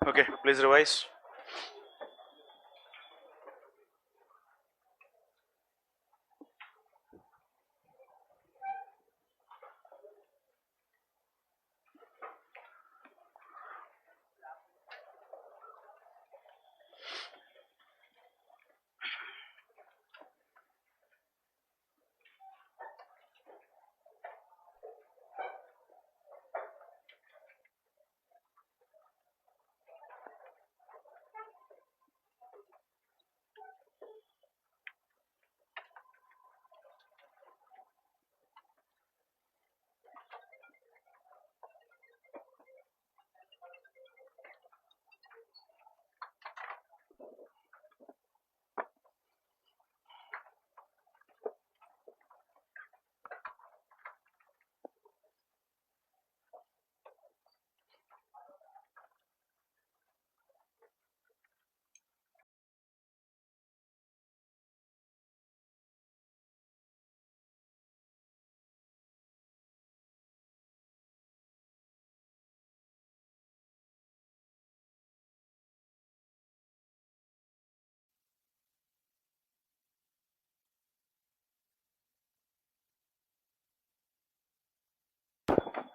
Okay, please revise.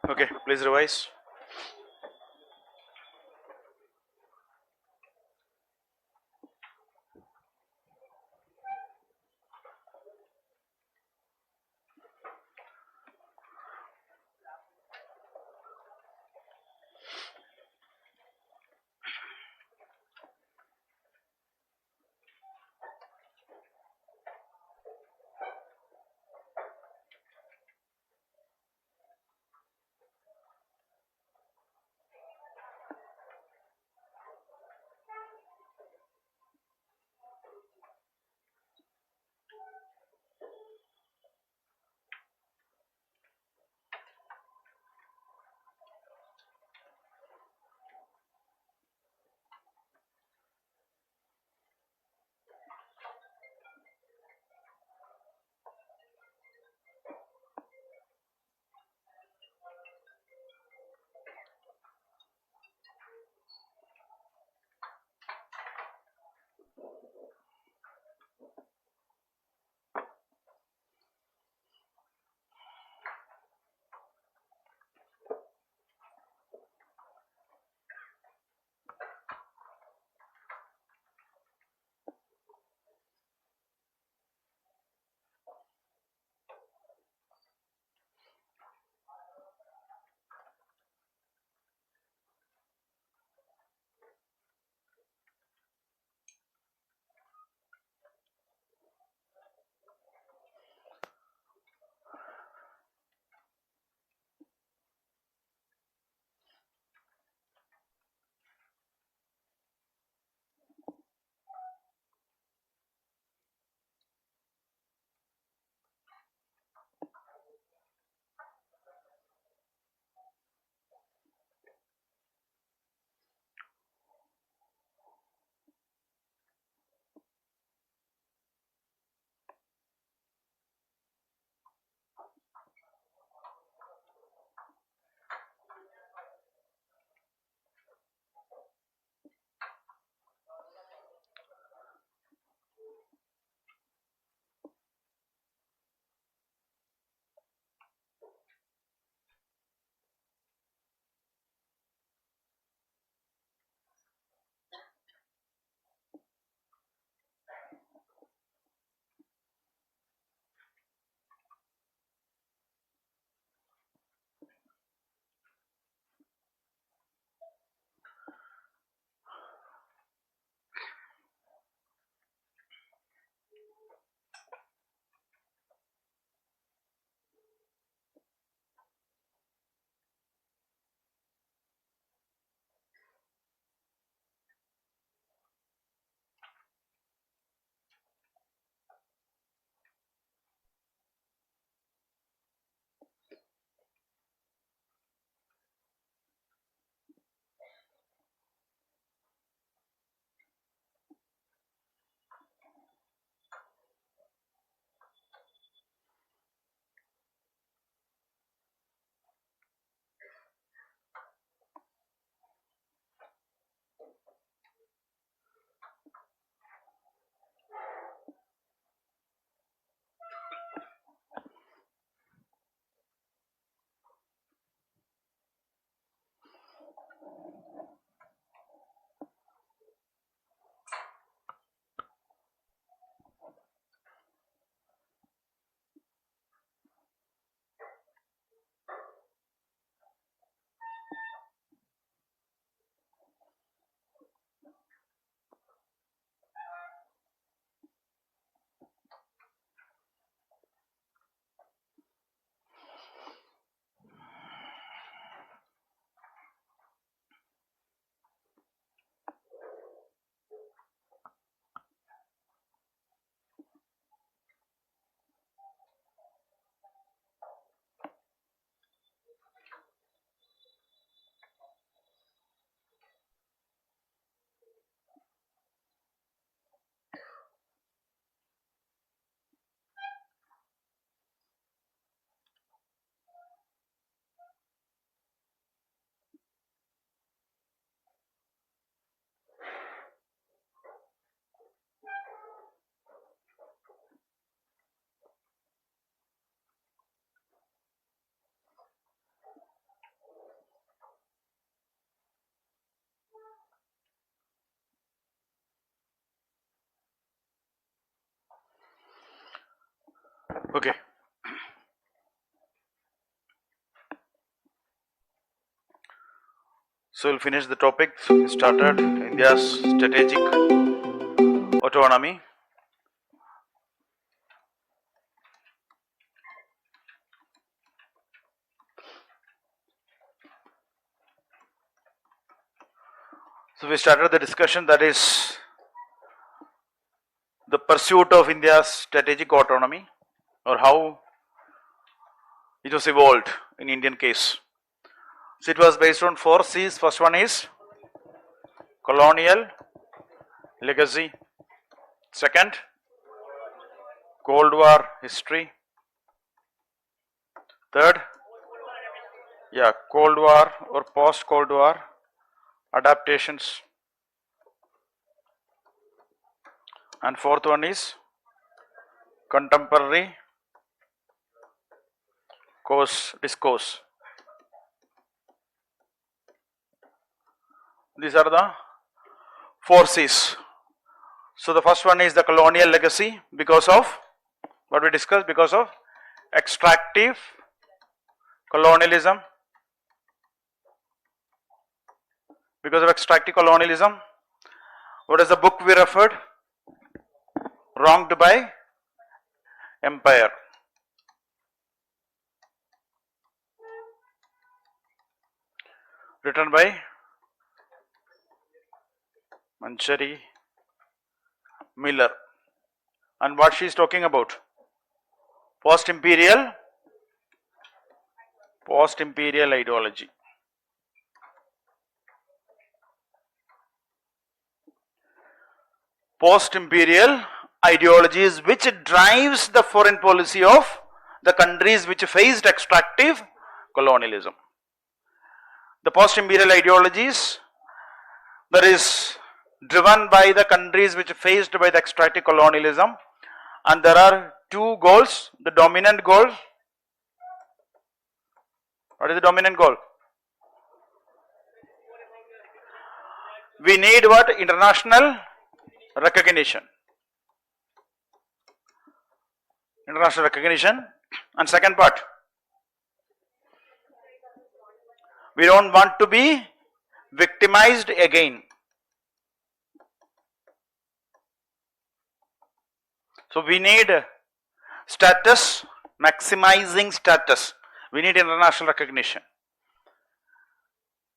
Okay, please revise. Okay. So we'll finish the topic. We started India's strategic autonomy. So we started the discussion, that is the pursuit of India's strategic autonomy, or how it was evolved in Indian case. So it was based on 4 C's. First one is colonial legacy. Second, Cold War history. Third, Cold War or post Cold War adaptations. And fourth one is contemporary discourse. These are the 4 C's. So the first one is the colonial legacy, because of what we discussed, because of extractive colonialism. Because of extractive colonialism, what is the book we referred? Wronged by Empire. Written by Manchari Miller. And what she is talking about? Post-imperial ideology. Post-imperial ideologies which drives the foreign policy of the countries which faced extractive colonialism. The post-imperial ideologies that is driven by the countries which faced by the extractive colonialism, and there are 2 goals. The dominant goal. What is the dominant goal? We need what? International recognition. International recognition. And second part, we don't want to be victimized again. So we need status, maximizing status. We need international recognition.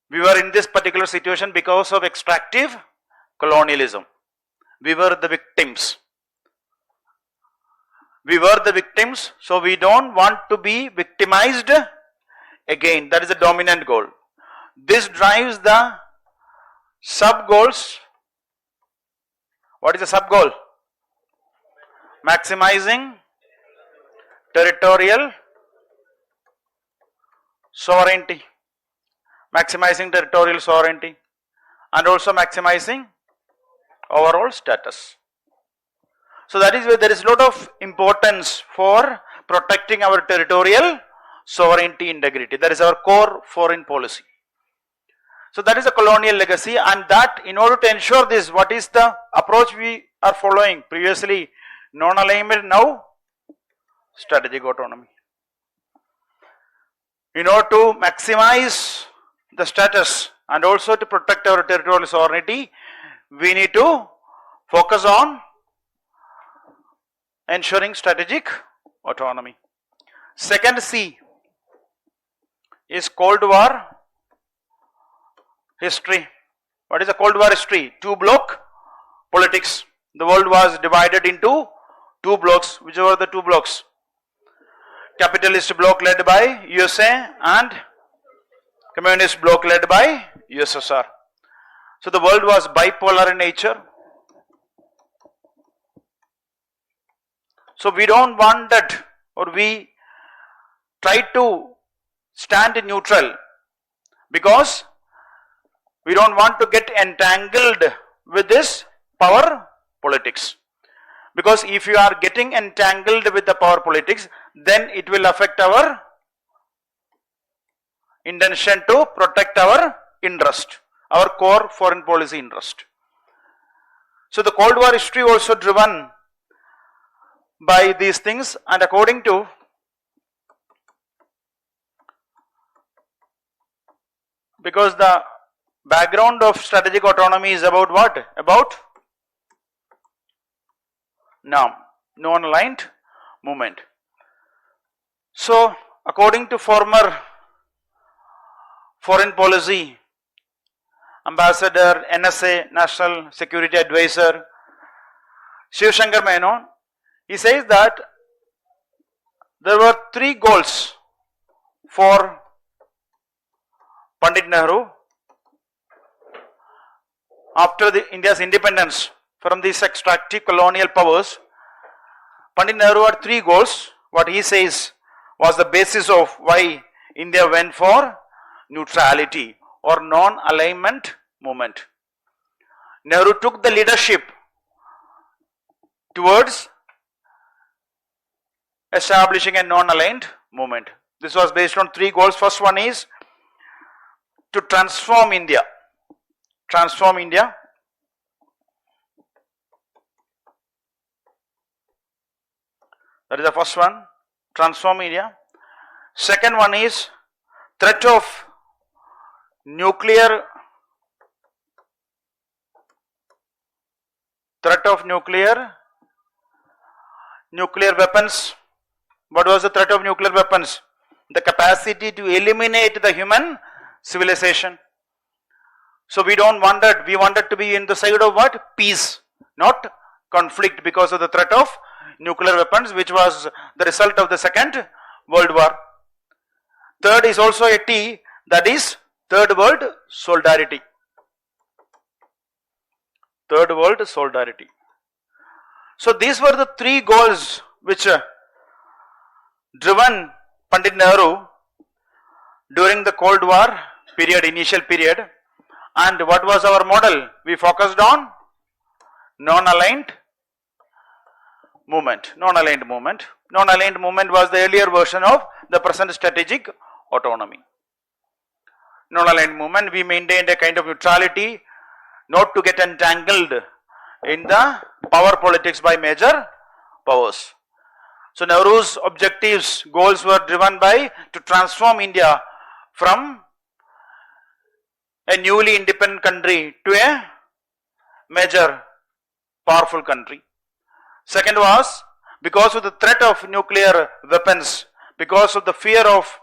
We were in this particular situation because of extractive colonialism. We were the victims. So we don't want to be victimized again. That is the dominant goal. This drives the sub goals. What is the sub goal? Maximizing territorial sovereignty. And also maximizing overall status. So that is where there is a lot of importance for protecting our territorial sovereignty, integrity. That is our core foreign policy. So that is a colonial legacy, and that in order to ensure this, what is the approach we are following? Previously non-alignment, now strategic autonomy. In order to maximize the status and also to protect our territorial sovereignty, we need to focus on ensuring strategic autonomy. Second C is Cold War history. What is the Cold War history? 2 block politics. The world was divided into 2 blocks. Which were the 2 blocks? Capitalist bloc led by USA and communist bloc led by USSR. So the world was bipolar in nature. So we don't want that, or we try to stand neutral, because we don't want to get entangled with this power politics. Because if you are getting entangled with the power politics, then it will affect our intention to protect our interest, our core foreign policy interest. So the Cold War history also driven by these things, and according to because the background of strategic autonomy is about what? About non-aligned movement. So, according to former foreign policy ambassador, NSA, National Security Advisor, Shiv Shankar Menon, he says that there were 3 goals for Pandit Nehru after India's independence from these extractive colonial powers. Pandit Nehru had 3 goals. What he says was the basis of why India went for neutrality or non-alignment movement. Nehru took the leadership towards establishing a non-aligned movement. This was based on 3 goals. First one is to transform India. Transform India. That is the first one. Transform India. Second one is threat of nuclear weapons. What was the threat of nuclear weapons? The capacity to eliminate the human civilization. So we wanted to be in the side of what? Peace, not conflict, because of the threat of nuclear weapons, which was the result of the Second World War. Third is also a T, that is Third World Solidarity. Third World Solidarity. So these were the 3 goals which driven Pandit Nehru during the Cold War period, initial period. And what was our model? We focused on non-aligned movement. Non-aligned movement. Non-aligned movement was the earlier version of the present strategic autonomy. Non-aligned movement, we maintained a kind of neutrality, not to get entangled in the power politics by major powers. So Nehru's objectives, goals were driven by to transform India from a newly independent country to a major powerful country. Second was because of the threat of nuclear weapons, because of the fear of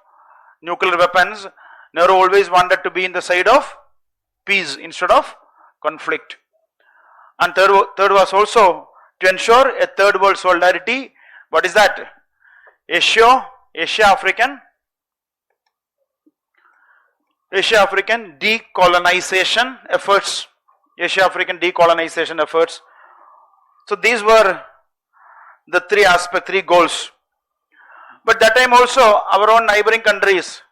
nuclear weapons, Nehru always wanted to be in the side of peace instead of conflict. And third was also to ensure a third world solidarity. What is that? Asia-African decolonization efforts. Asia-African decolonization efforts. So these were the 3 goals. But that time also our own neighboring countries,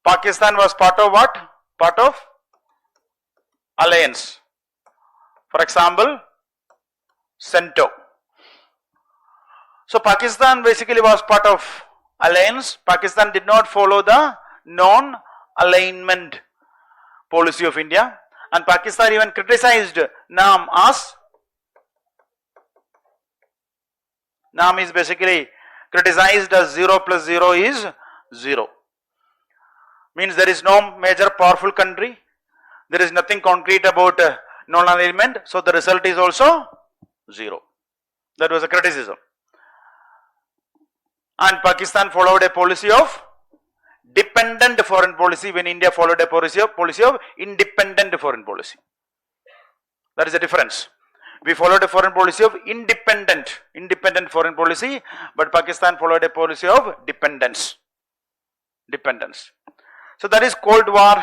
Pakistan was part of what? Part of alliance. For example, CENTO. So Pakistan basically was part of alliance. Pakistan did not follow the non-alignment policy of India, and Pakistan even criticized NAM as NAM is basically criticized as 0 plus 0 is 0. Means there is no major powerful country, there is nothing concrete about non-alignment, so the result is also 0. That was a criticism. And Pakistan followed a policy of dependent foreign policy when India followed a policy of independent foreign policy. That is the difference. We followed a foreign policy of independent foreign policy, but Pakistan followed a policy of dependence. So that is Cold War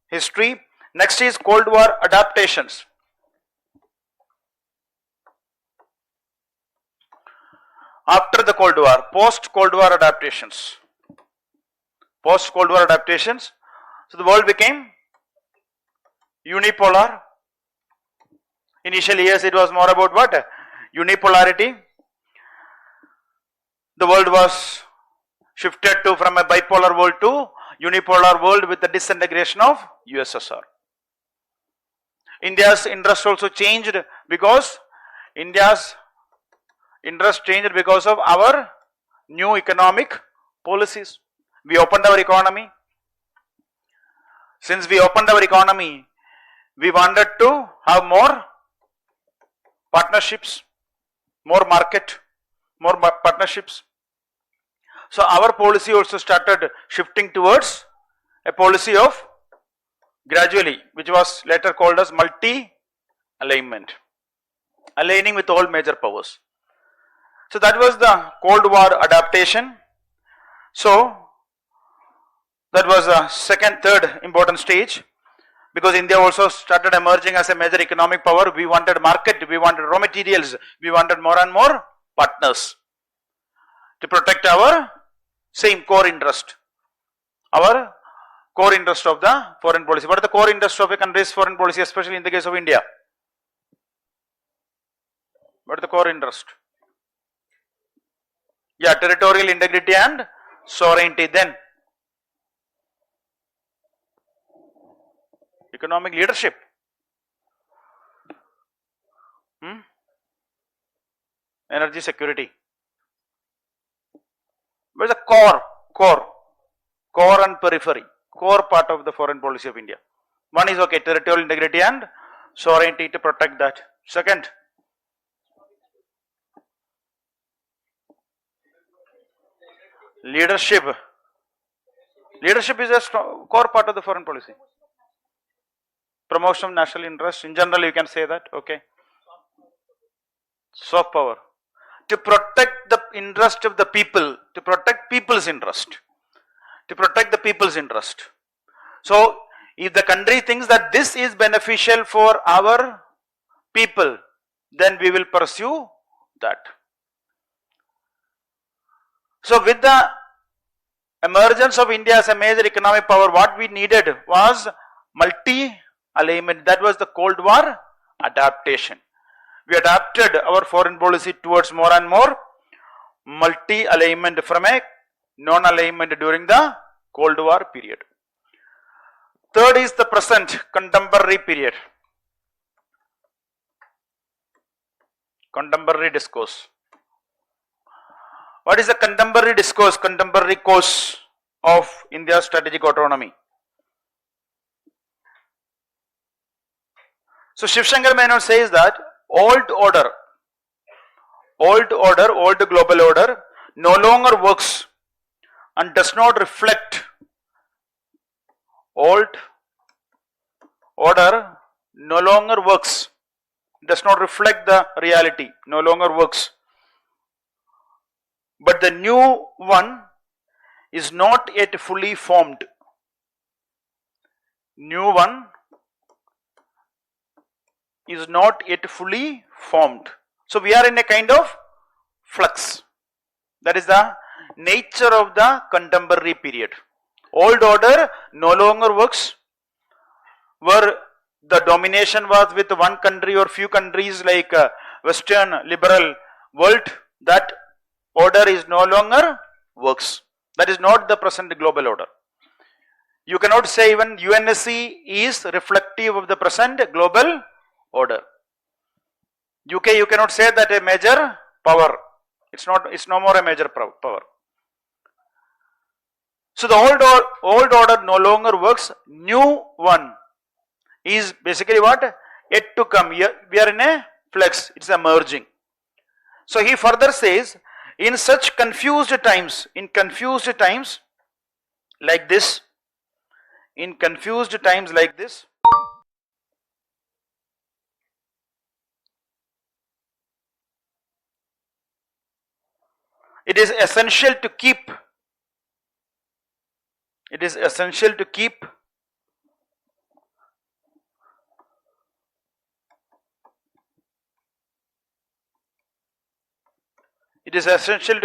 history. Next is Cold War adaptations. After the Cold War, post-Cold War adaptations. Post-Cold War adaptations. So the world became unipolar. Initial years it was more about what? Unipolarity. The world was shifted to from a bipolar world to unipolar world with the disintegration of USSR. India's interest also changed because India's Interest changed because of our new economic policies. We opened our economy. Since we opened our economy, we wanted to have more partnerships, more market, more partnerships. So our policy also started shifting towards a policy of gradually, which was later called as multi-alignment, aligning with all major powers. So that was the Cold War adaptation. So that was the third important stage, because India also started emerging as a major economic power. We wanted market, we wanted raw materials, we wanted more and more partners to protect our same core interest, our core interest of the foreign policy. What is the core interest of a country's foreign policy, especially in the case of India? What is the core interest? Yeah, territorial integrity and sovereignty. Then economic leadership. Energy security. What is the core and periphery, core part of the foreign policy of India? One is okay, territorial integrity and sovereignty, to protect that. Second, leadership. Leadership is a core part of the foreign policy. Promotion of national interest, in general you can say that, okay. Soft power. To protect the interest of the people, to protect people's interest, to protect the people's interest. So if the country thinks that this is beneficial for our people, then we will pursue that. So with the emergence of India as a major economic power, what we needed was multi-alignment. That was the Cold War adaptation. We adapted our foreign policy towards more and more multi-alignment from a non-alignment during the Cold War period. Third is the present contemporary period. Contemporary discourse. What is the contemporary discourse, contemporary course of India's strategic autonomy? So Shiv Shankar Menon says that old global order no longer works and does not reflect. Old order no longer works, does not reflect the reality, no longer works. But the new one is not yet fully formed. New one is not yet fully formed. So we are in a kind of flux. That is the nature of the contemporary period. Old order no longer works, where the domination was with one country or few countries like Western liberal world. That order is no longer works. That is not the present global order. You cannot say even UNSC is reflective of the present global order. UK, you cannot say that a major power. It's no more a major power. So the old order no longer works. New one is basically what? Yet to come. We are in a flux. It's emerging. So he further says, in such confused times like this, it is essential to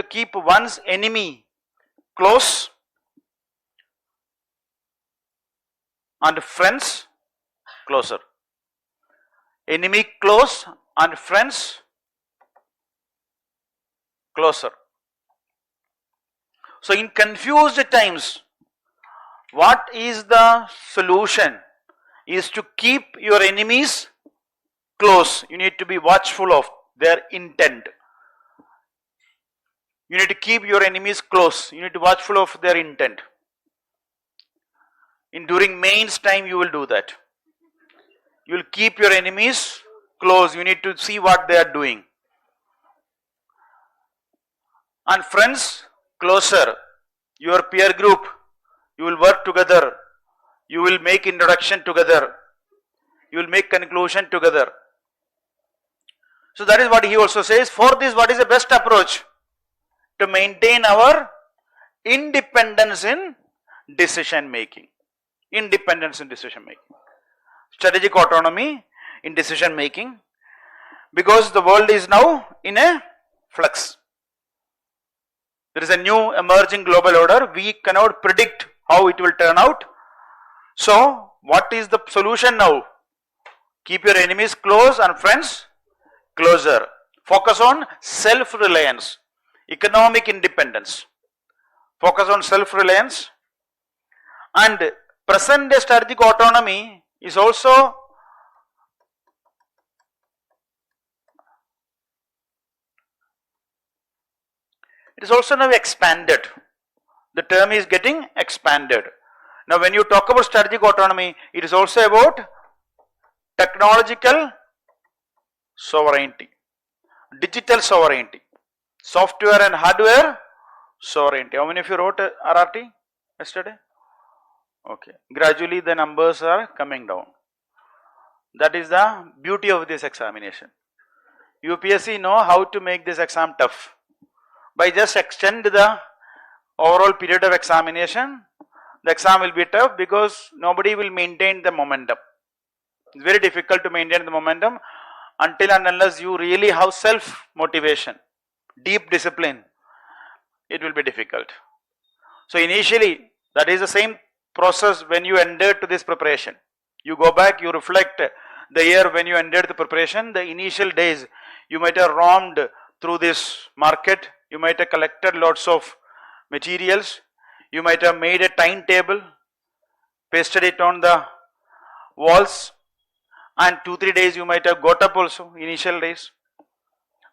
keep one's enemy close and friends closer. Enemy close and friends closer. So in confused times, what is the solution? Is to keep your enemies close. You need to be watchful of their intent. You need to keep your enemies close. You need to watchful of their intent. During mains time you will do that. You will keep your enemies close. You need to see what they are doing. And friends, closer. Your peer group. You will work together. You will make introduction together. You will make conclusion together. So that is what he also says. For this, what is the best approach? To maintain our independence in decision making. Independence in decision making. Strategic autonomy in decision making. Because the world is now in a flux. There is a new emerging global order. We cannot predict how it will turn out. So, what is the solution now? Keep your enemies close and friends closer. Focus on self-reliance, economic independence. Focus on self-reliance. And present day strategic autonomy is also now expanded. The term is getting expanded. Now when you talk about strategic autonomy, it is also about technological sovereignty, digital sovereignty, software and hardware sovereignty. How many of you wrote RRT yesterday? Okay. Gradually the numbers are coming down. That is the beauty of this examination. UPSC know how to make this exam tough. By just extend the overall period of examination, the exam will be tough because nobody will maintain the momentum. It's very difficult to maintain the momentum until and unless you really have self-motivation, deep discipline, it will be difficult. So initially, that is the same process when you entered to this preparation. You go back, you reflect the year when you entered the preparation, the initial days, you might have roamed through this market, you might have collected lots of materials, you might have made a timetable, pasted it on the walls, and 2-3 days you might have got up also, initial days.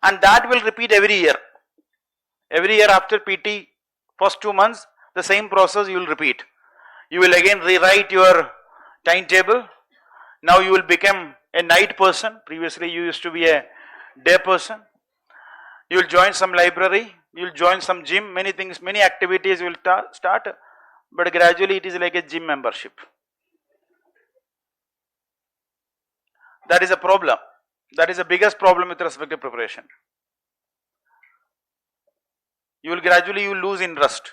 And that will repeat every year. Every year after PT, first 2 months, the same process you will repeat. You will again rewrite your timetable. Now you will become a night person. Previously you used to be a day person. You will join some library, you will join some gym, many things, many activities you will start, but gradually it is like a gym membership. That is a problem. That is the biggest problem with respect to preparation. You will gradually lose interest.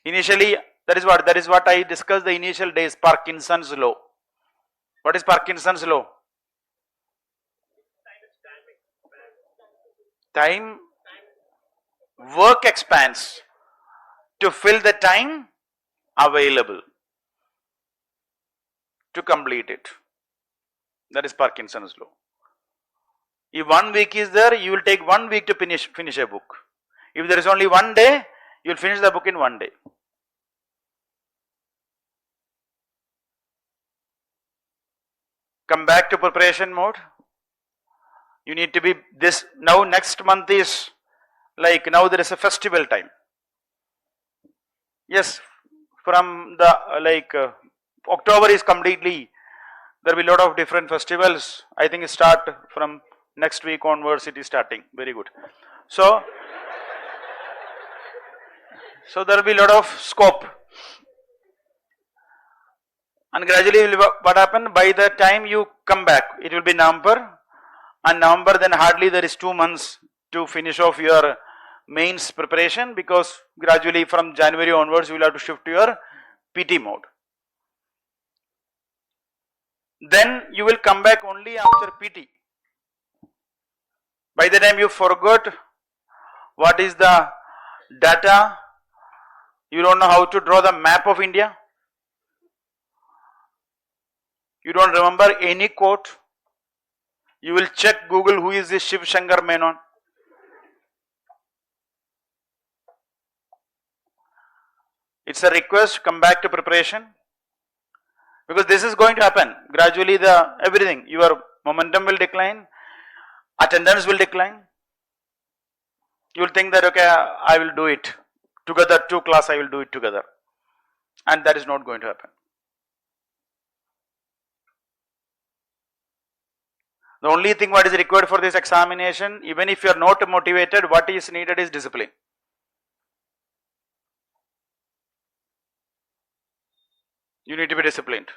Initially, that is what I discussed the initial days, Parkinson's law. What is Parkinson's law? Time, work expands to fill the time available to complete it. That is Parkinson's law. If 1 week is there, you will take 1 week to finish a book. If there is only 1 day, you will finish the book in 1 day. Come back to preparation mode. You need to be this, now next month is like, now there is a festival time. Yes, from the October is completely, there will be a lot of different festivals. I think it start from next week onwards, it is starting. Very good. So there will be a lot of scope. And gradually what happen, by the time you come back, it will be November. And November, then hardly there is 2 months to finish off your mains preparation, because gradually from January onwards you will have to shift to your PT mode. Then you will come back only after PT. By the time you forgot what is the data, you don't know how to draw the map of India, you don't remember any quote, you will check Google, who is this Shiv Shankar Menon. It's a request, come back to preparation, because this is going to happen. Gradually everything, your momentum will decline, attendance will decline. You will think that okay, I will do it together, 2 class I will do it together, and that is not going to happen. The only thing what is required for this examination, even if you are not motivated, what is needed is discipline. You need to be disciplined.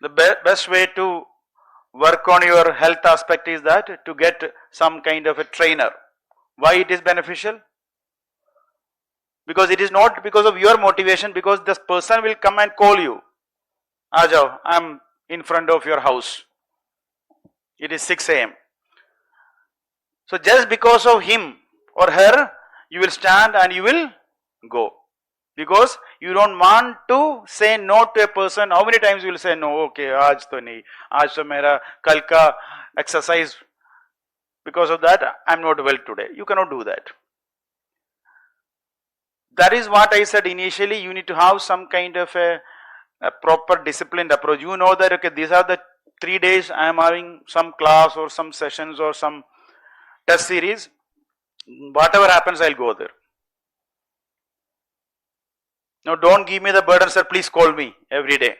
The best way to work on your health aspect is that to get some kind of a trainer. Why it is beneficial? Because it is not because of your motivation, because this person will come and call you. Ajao, I am in front of your house. It is 6 a.m. So just because of him or her, you will stand and you will go. Because you don't want to say no to a person. How many times you will say no? Okay, aaj to nahi. Aaj to mera kal ka exercise. Because of that, I am not well today. You cannot do that. That is what I said initially. You need to have some kind of a proper disciplined approach. You know that okay, these are the 3 days I am having some class or some sessions or some test series. Whatever happens, I'll go there. Now don't give me the burden, sir, please call me every day.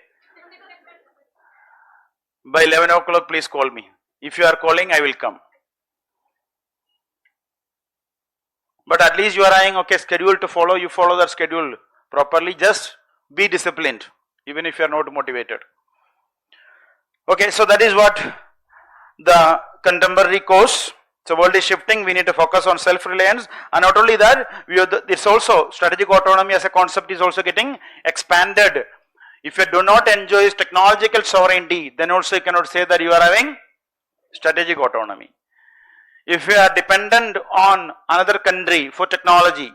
By 11 o'clock, please call me. If you are calling, I will come. But at least you are having okay schedule to follow, you follow that schedule properly. Just be disciplined, even if you are not motivated. Okay, so that is what the contemporary course. So world is shifting, we need to focus on self-reliance, and not only that, it's also strategic autonomy as a concept is also getting expanded. If you do not enjoy technological sovereignty, then also you cannot say that you are having strategic autonomy. If you are dependent on another country for technology,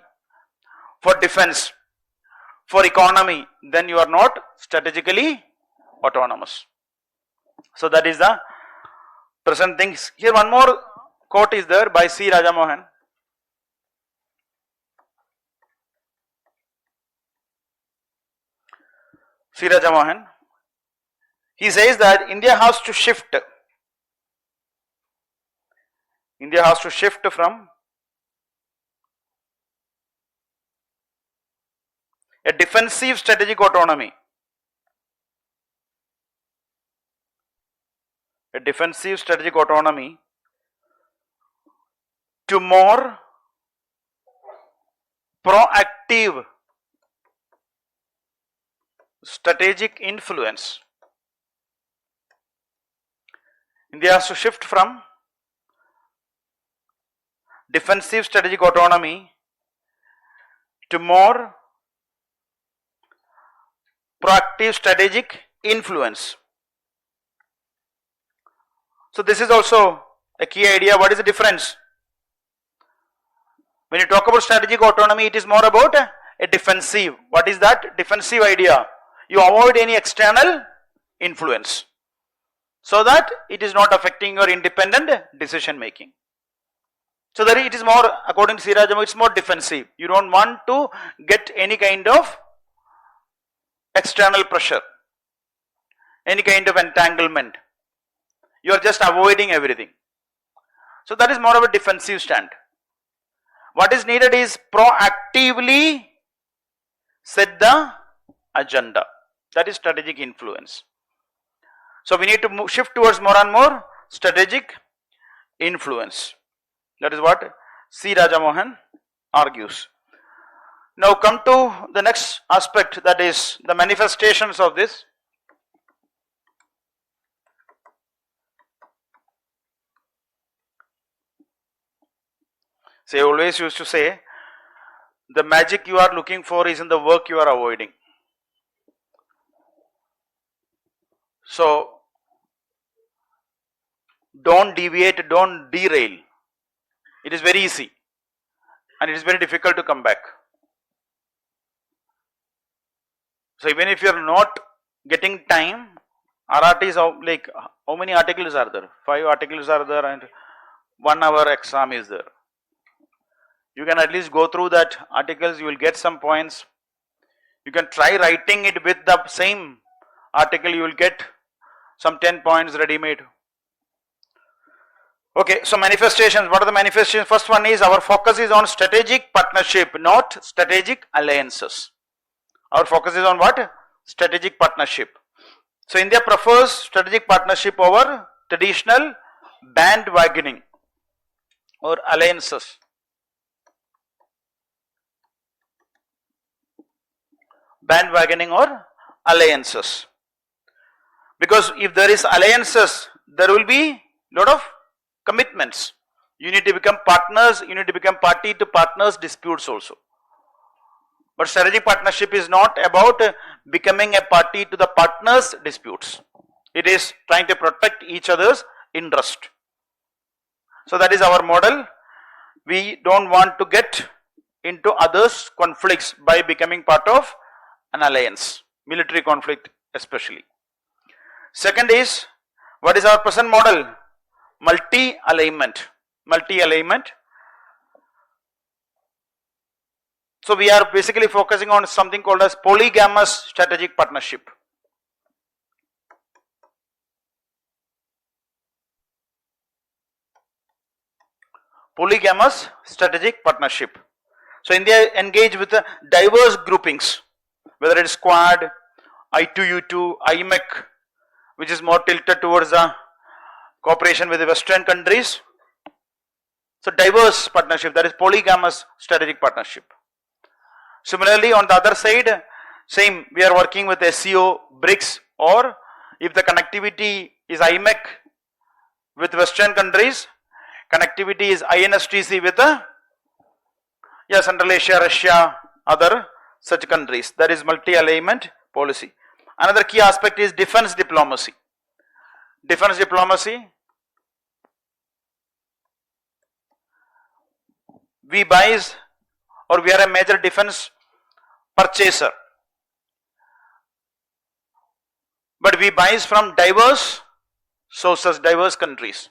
for defense, for economy, then you are not strategically autonomous. So that is the present things. Here one more quote is there by C. Rajamohan. C. Rajamohan. He says that India has to shift. India has to shift from a defensive strategic autonomy, to more proactive strategic influence. India has to shift from defensive strategic autonomy to more proactive strategic influence. So this is also a key idea. What is the difference? When you talk about strategic autonomy, it is more about a defensive. What is that? Defensive idea. You avoid any external influence, so that it is not affecting your independent decision making. So that it is more, according to Sirajam, it's more defensive. You don't want to get any kind of external pressure, any kind of entanglement. You are just avoiding everything. So that is more of a defensive stand. What is needed is proactively set the agenda. That is strategic influence. So we need to shift towards more and more strategic influence. That is what C. Rajamohan argues. Now come to the next aspect, that is the manifestations of this. So I always used to say, the magic you are looking for is in the work you are avoiding. So don't deviate, don't derail. It is very easy and it is very difficult to come back. So even if you are not getting time, RRT is like, how many articles are there? 5 articles are there and 1 hour exam is there. You can at least go through that articles, you will get some points. You can try writing it with the same article, you will get some 10 points ready made. Okay, so manifestations, what are the manifestations? First one is our focus is on strategic partnership, not strategic alliances. Our focus is on what? Strategic partnership. So India prefers strategic partnership over traditional bandwagoning or alliances. Bandwagoning or alliances. Because if there is alliances, there will be lot of commitments. You need to become partners, you need to become party to partners disputes also. But strategic partnership is not about becoming a party to the partners disputes. It is trying to protect each other's interest. So that is our model. We don't want to get into others' conflicts by becoming part of an alliance, military conflict especially. Second is, what is our present model? Multi-alignment. Multi-alignment. So we are basically focusing on something called as polygamous strategic partnership. Polygamous strategic partnership. So India engage with diverse groupings, whether it is Quad, I2U2, IMEC, which is more tilted towards the cooperation with the Western countries. So diverse partnership, that is polygamous strategic partnership. Similarly, on the other side, same, we are working with SEO, BRICS, or if the connectivity is IMEC with Western countries, connectivity is INSTC with Central Asia, Russia, other such countries. That is multi-alignment policy. Another key aspect is defense diplomacy. Defense diplomacy, we buys or we are a major defense purchaser, but we buys from diverse sources, diverse countries,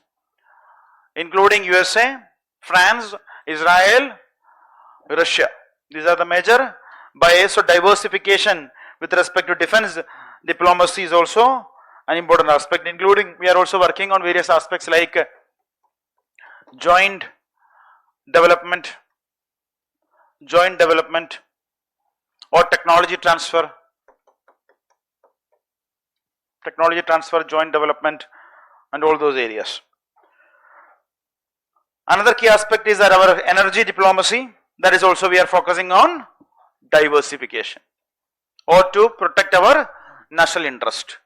including USA, France, Israel, Russia. These are the major buyers. So diversification with respect to defense diplomacy is also an important aspect, including we are also working on various aspects like joint development or technology transfer, joint development and all those areas. Another key aspect is that our energy diplomacy, that is also we are focusing on diversification or to protect our national interest.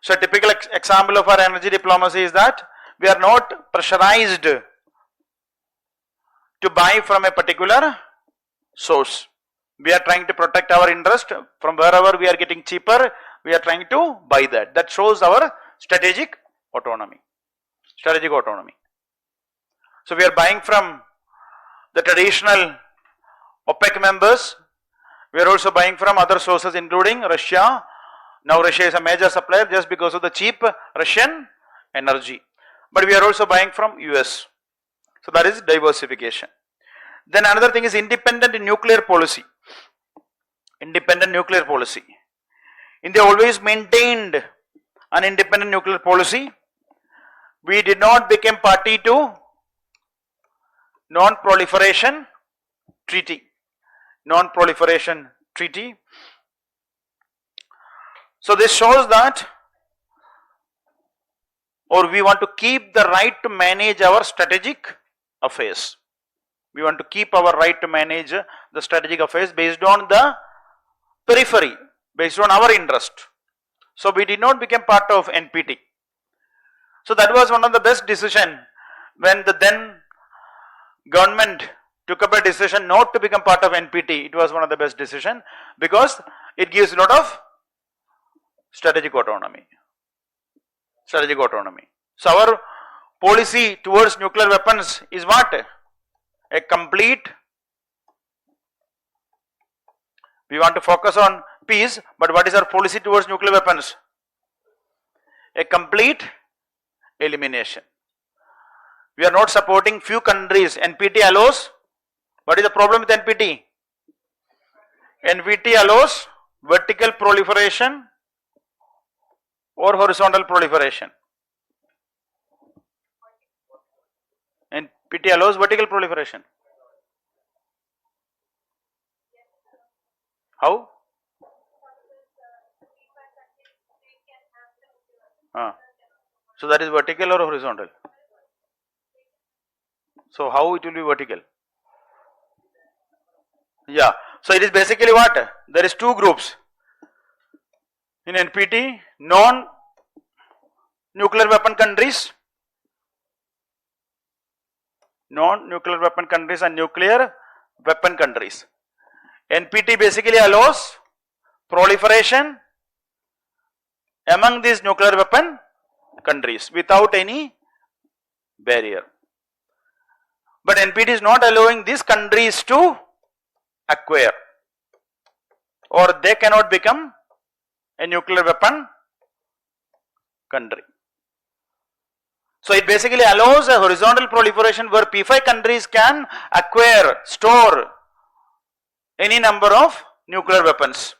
So a typical example of our energy diplomacy is that we are not pressurized to buy from a particular source. We are trying to protect our interest from wherever we are getting cheaper, we are trying to buy that. That shows our strategic autonomy. So we are buying from the traditional OPEC members. We are also buying from other sources including Russia. Now Russia is a major supplier just because of the cheap Russian energy. But we are also buying from US. So that is diversification. Then another thing is independent nuclear policy. India always maintained an independent nuclear policy. We did not become party to non-proliferation treaty. So this shows that, or we want to keep the right to manage our strategic affairs. We want to keep our right to manage the strategic affairs based on the periphery, based on our interest. So we did not become part of NPT. So that was one of the best decisions when the then government took up a decision not to become part of NPT. It was one of the best decisions because it gives a lot of strategic autonomy. So our policy towards nuclear weapons is what? A complete, we want to focus on peace, but what is our policy towards nuclear weapons? A complete elimination. We are not supporting few countries. NPT allows, what is the problem with NPT? NPT allows vertical proliferation or horizontal proliferation. PT allows vertical proliferation. How? So that is vertical or horizontal? So how it will be vertical? Yeah. So it is basically what? There is two groups in NPT: non-nuclear weapon countries, non-nuclear weapon countries and nuclear weapon countries. NPT basically allows proliferation among these nuclear weapon countries without any barrier. But NPT is not allowing these countries to acquire, or they cannot become a nuclear weapon country. So it basically allows a horizontal proliferation where P5 countries can acquire, store any number of nuclear weapons,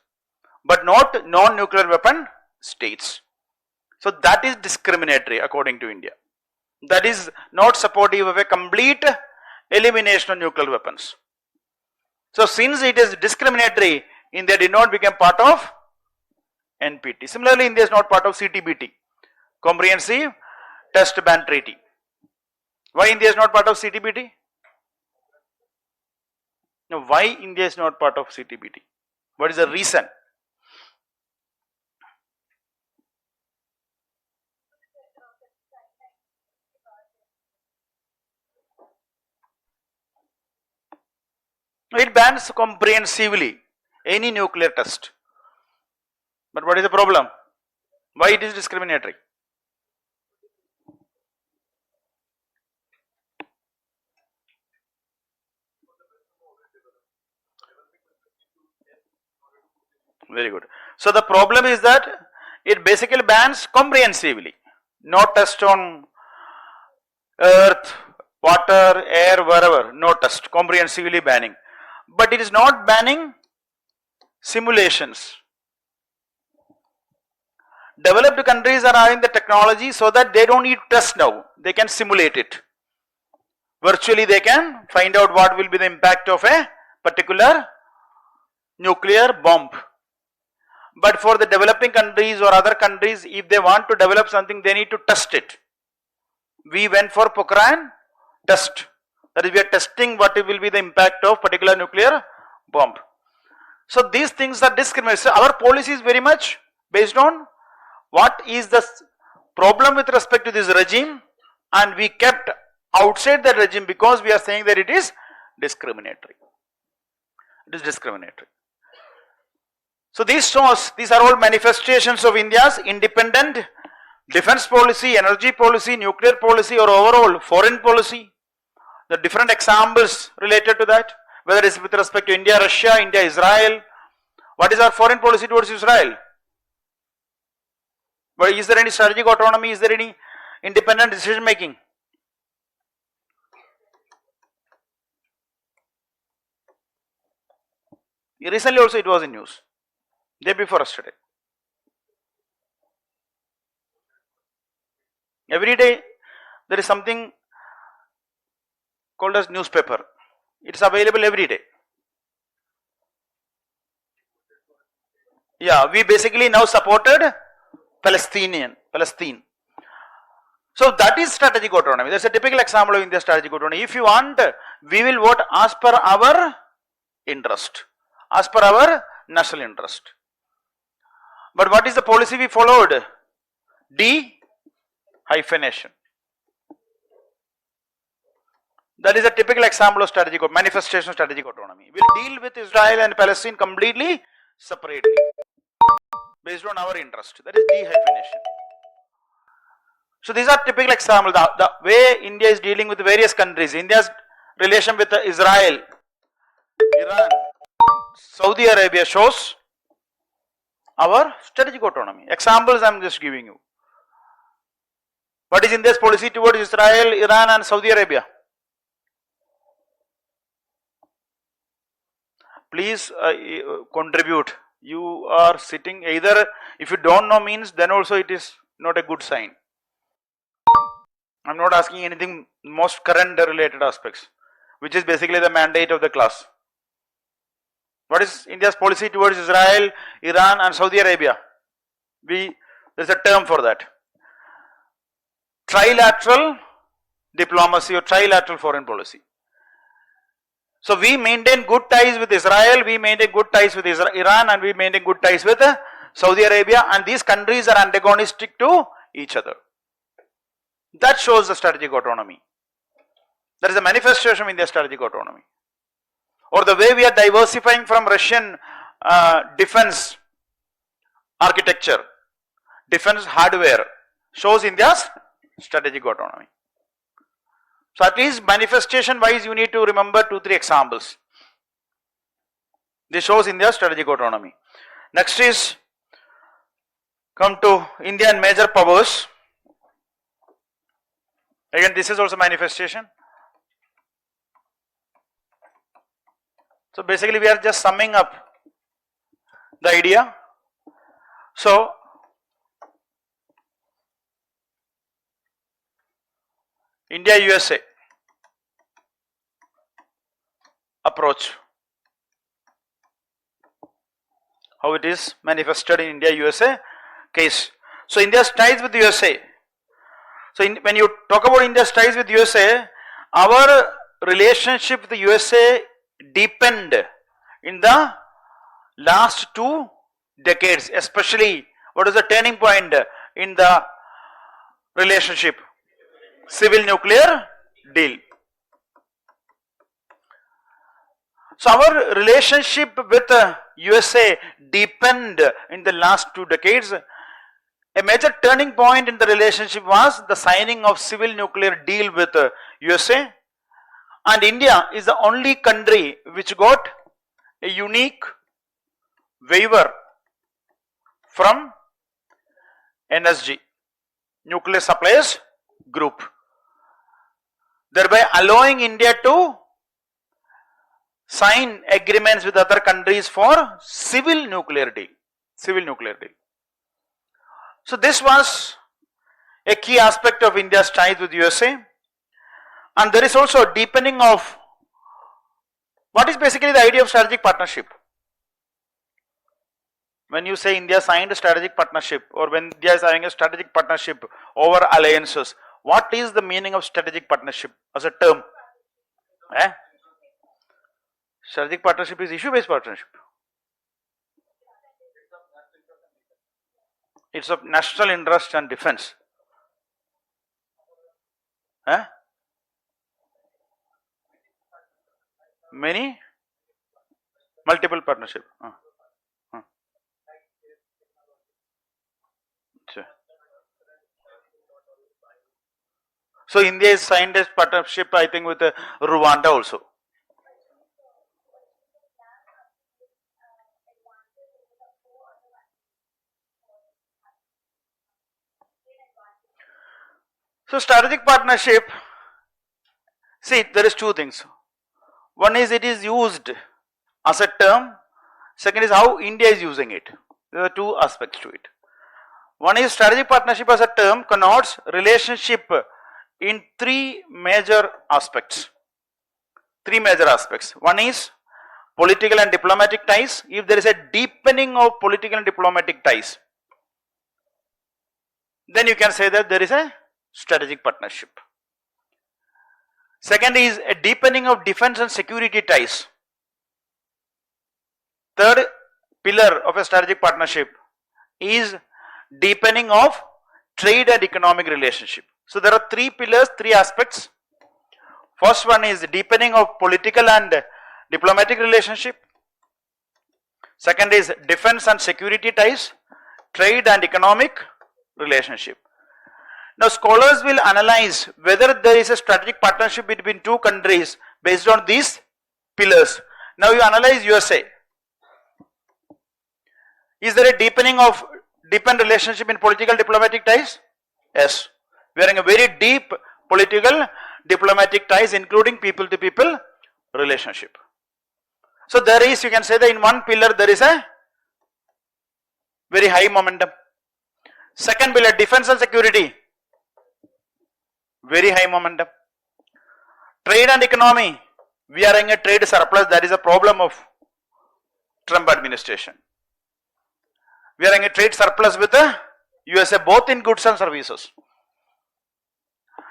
but not non-nuclear weapon states. So that is discriminatory according to India. That is not supportive of a complete elimination of nuclear weapons. So since it is discriminatory, India did not become part of NPT. Similarly, India is not part of CTBT, Comprehensive Test Ban Treaty. Why India is not part of CTBT? Now, why India is not part of CTBT? What is the reason? It bans comprehensively any nuclear test. But what is the problem? Why it is discriminatory? Very good. So the problem is that it basically bans comprehensively, not test on earth, water, air, wherever, no test, comprehensively banning. But it is not banning simulations. Developed countries are having the technology so that they don't need test now, they can simulate it. Virtually they can find out what will be the impact of a particular nuclear bomb. But for the developing countries or other countries, if they want to develop something, they need to test it. We went for Pokhran test. That is, we are testing what will be the impact of particular nuclear bomb. So these things are discriminated. So our policy is very much based on what is the problem with respect to this regime, and we kept outside the regime because we are saying that it is discriminatory. It is discriminatory. So these are all manifestations of India's independent defense policy, energy policy, nuclear policy, or overall foreign policy. The different examples related to that, whether it is with respect to India, Russia, India, Israel. What is our foreign policy towards Israel? But is there any strategic autonomy? Is there any independent decision making? Recently also it was in news. Day before yesterday. Every day there is something called as newspaper. It is available every day. Yeah, we basically now supported Palestine. So that is strategic autonomy. That's a typical example of India's strategic autonomy. If you want, we will vote as per our interest, as per our national interest. But what is the policy we followed? De-hyphenation. That is a typical example of strategic manifestation of strategic autonomy. We will deal with Israel and Palestine completely separately based on our interest. That is de-hyphenation. So these are typical examples. The way India is dealing with various countries. India's relation with Israel, Iran, Saudi Arabia shows our strategic autonomy. Examples I am just giving you. What is India's policy towards Israel, Iran and Saudi Arabia? Please contribute. You are sitting either, if you don't know means, then also it is not a good sign. I am not asking anything most current related aspects, which is basically the mandate of the class. What is India's policy towards Israel, Iran and Saudi Arabia? There is a term for that. Trilateral diplomacy or trilateral foreign policy. So we maintain good ties with Israel, we maintain good ties with Iran and we maintain good ties with Saudi Arabia, and these countries are antagonistic to each other. That shows the strategic autonomy. That is a manifestation of India's strategic autonomy. Or the way we are diversifying from Russian defense architecture, defense hardware, shows India's strategic autonomy. So at least manifestation wise you need to remember 2-3 examples. This shows India's strategic autonomy. Next is, come to India and major powers. Again, this is also manifestation. So basically we are just summing up the idea. So India USA approach, how it is manifested in India USA case. So India's ties with the USA. So when you talk about India's ties with USA, our relationship with the USA deepened in the last 2 decades, especially what is the turning point in the relationship? Civil nuclear deal. So our relationship with USA deepened in the last 2 decades. A major turning point in the relationship was the signing of civil nuclear deal with USA, and India is the only country which got a unique waiver from NSG, Nuclear Suppliers Group, thereby allowing India to sign agreements with other countries for civil nuclear deal. So this was a key aspect of India's ties with USA, and there is also a deepening of what is basically the idea of strategic partnership. When you say India signed a strategic partnership, or when India is having a strategic partnership over alliances, what is the meaning of strategic partnership as a term? Strategic partnership is issue-based partnership. It's of national interest and defense. Many multiple partnership. So India has signed a partnership, I think, with Rwanda also. So strategic partnership, see, there is 2 things. One is it is used as a term. Second is how India is using it. There are 2 aspects to it. One is strategic partnership as a term connotes relationship in 3 major aspects. 3 major aspects. One is political and diplomatic ties. If there is a deepening of political and diplomatic ties, then you can say that there is a strategic partnership. Second is a deepening of defense and security ties. Third pillar of a strategic partnership is deepening of trade and economic relationship. So there are 3 pillars, 3 aspects. First one is deepening of political and diplomatic relationship. Second is defense and security ties, trade and economic relationship. Now scholars will analyze whether there is a strategic partnership between 2 countries based on these pillars. Now you analyze USA. Is there a deepened relationship in political diplomatic ties? Yes. We are having a very deep political diplomatic ties, including people to people relationship. So there is, you can say that in one pillar there is a very high momentum. Second pillar, defense and security, very high momentum. Trade and economy, we are in a trade surplus. That is a problem of Trump administration. We are in a trade surplus with the USA, both in goods and services.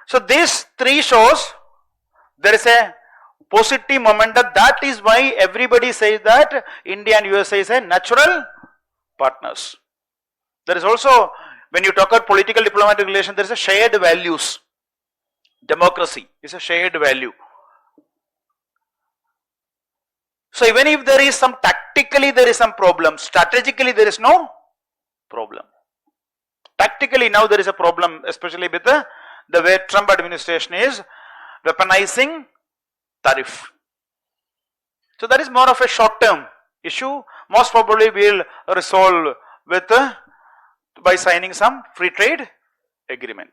So these three shows there is a positive momentum. That is why everybody says that India and USA is a natural partners. There is also, when you talk about political diplomatic relations, there is a shared values. Democracy is a shared value. So even if there is some tactically there is some problem, strategically there is no problem. Tactically now there is a problem, especially with the way Trump administration is weaponizing tariff. So that is more of a short term issue. Most probably we will resolve with by signing some free trade agreement.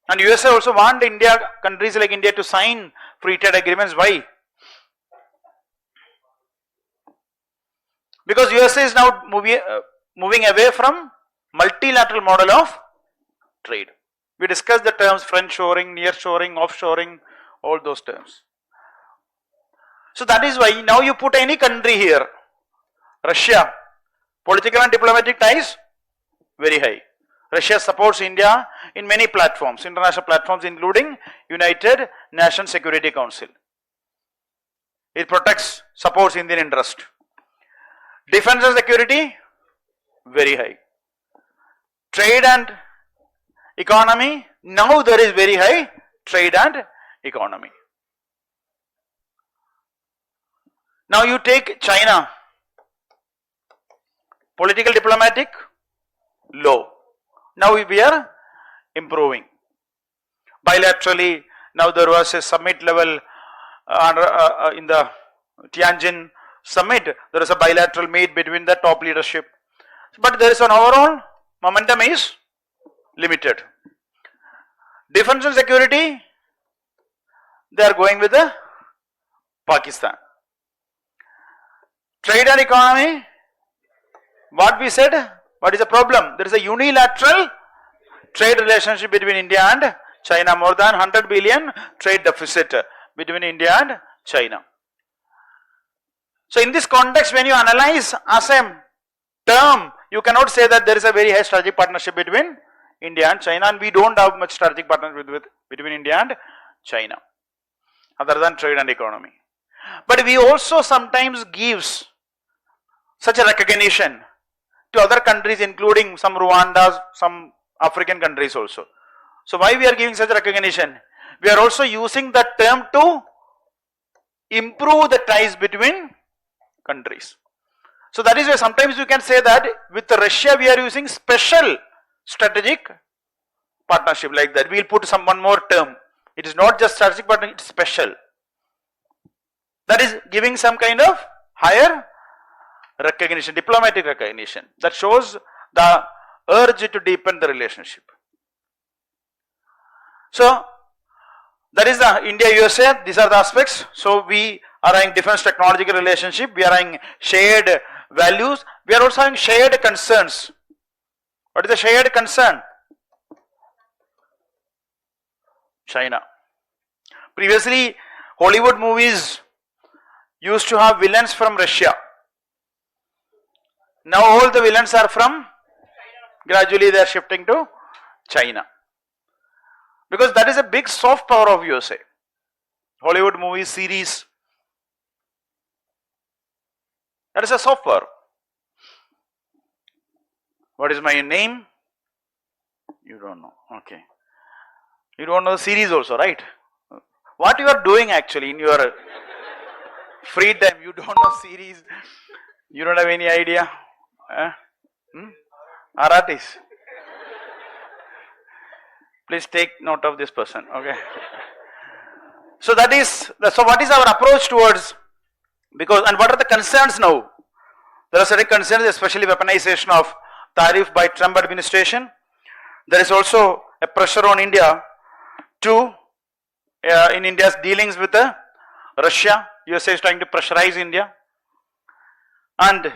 And USA also want India, countries like India to sign free trade agreements. Why? Because USA is now moving away from multilateral model of trade. We discussed the terms friendshoring, nearshoring, offshoring, all those terms. So that is why now you put any country here, Russia, political and diplomatic ties very high. Russia supports India in many platforms, international platforms, including United Nations Security Council. It protects, supports Indian interest. Defense and security, very high. Trade and economy, now there is very high trade and economy. Now you take China, political diplomatic, low. Now we are improving. Bilaterally, now there was a summit level in the Tianjin summit, there is a bilateral meet between the top leadership. But there is an overall momentum is limited. Defense and security, they are going with the Pakistan. Trade and economy, what we said, what is the problem? There is a unilateral trade relationship between India and China, more than 100 billion trade deficit between India and China. So in this context, when you analyze as a term, you cannot say that there is a very high strategic partnership between India and China, and we don't have much strategic partnership between India and China, other than trade and economy. But we also sometimes gives such a recognition to other countries, including some Rwandas, some African countries also. So why we are giving such recognition? We are also using that term to improve the ties between countries. So that is why sometimes you can say that with Russia we are using special strategic partnership, like that. We will put one more term. It is not just strategic partnership, it is special. That is giving some kind of higher recognition, diplomatic recognition. That shows the urge to deepen the relationship. So that is the India-USA, these are the aspects. So we are having defense technological relationship, we are having shared values, we are also having shared concerns. What is the shared concern? China. Previously, Hollywood movies used to have villains from Russia. Now all the villains are from, gradually they are shifting to China. Because that is a big soft power of USA. Hollywood movies, series. That is a soft power. What is my name? You don't know. Okay. You don't know the series also, right? What you are doing actually in your free time, you don't know series. You don't have any idea. Aratis. Please take note of this person. Okay. So that is, so what is our approach towards, because, and what are the concerns now? There are certain concerns, especially weaponization of tariff by Trump administration. There is also a pressure on India to, in India's dealings with Russia. USA is trying to pressurize India. And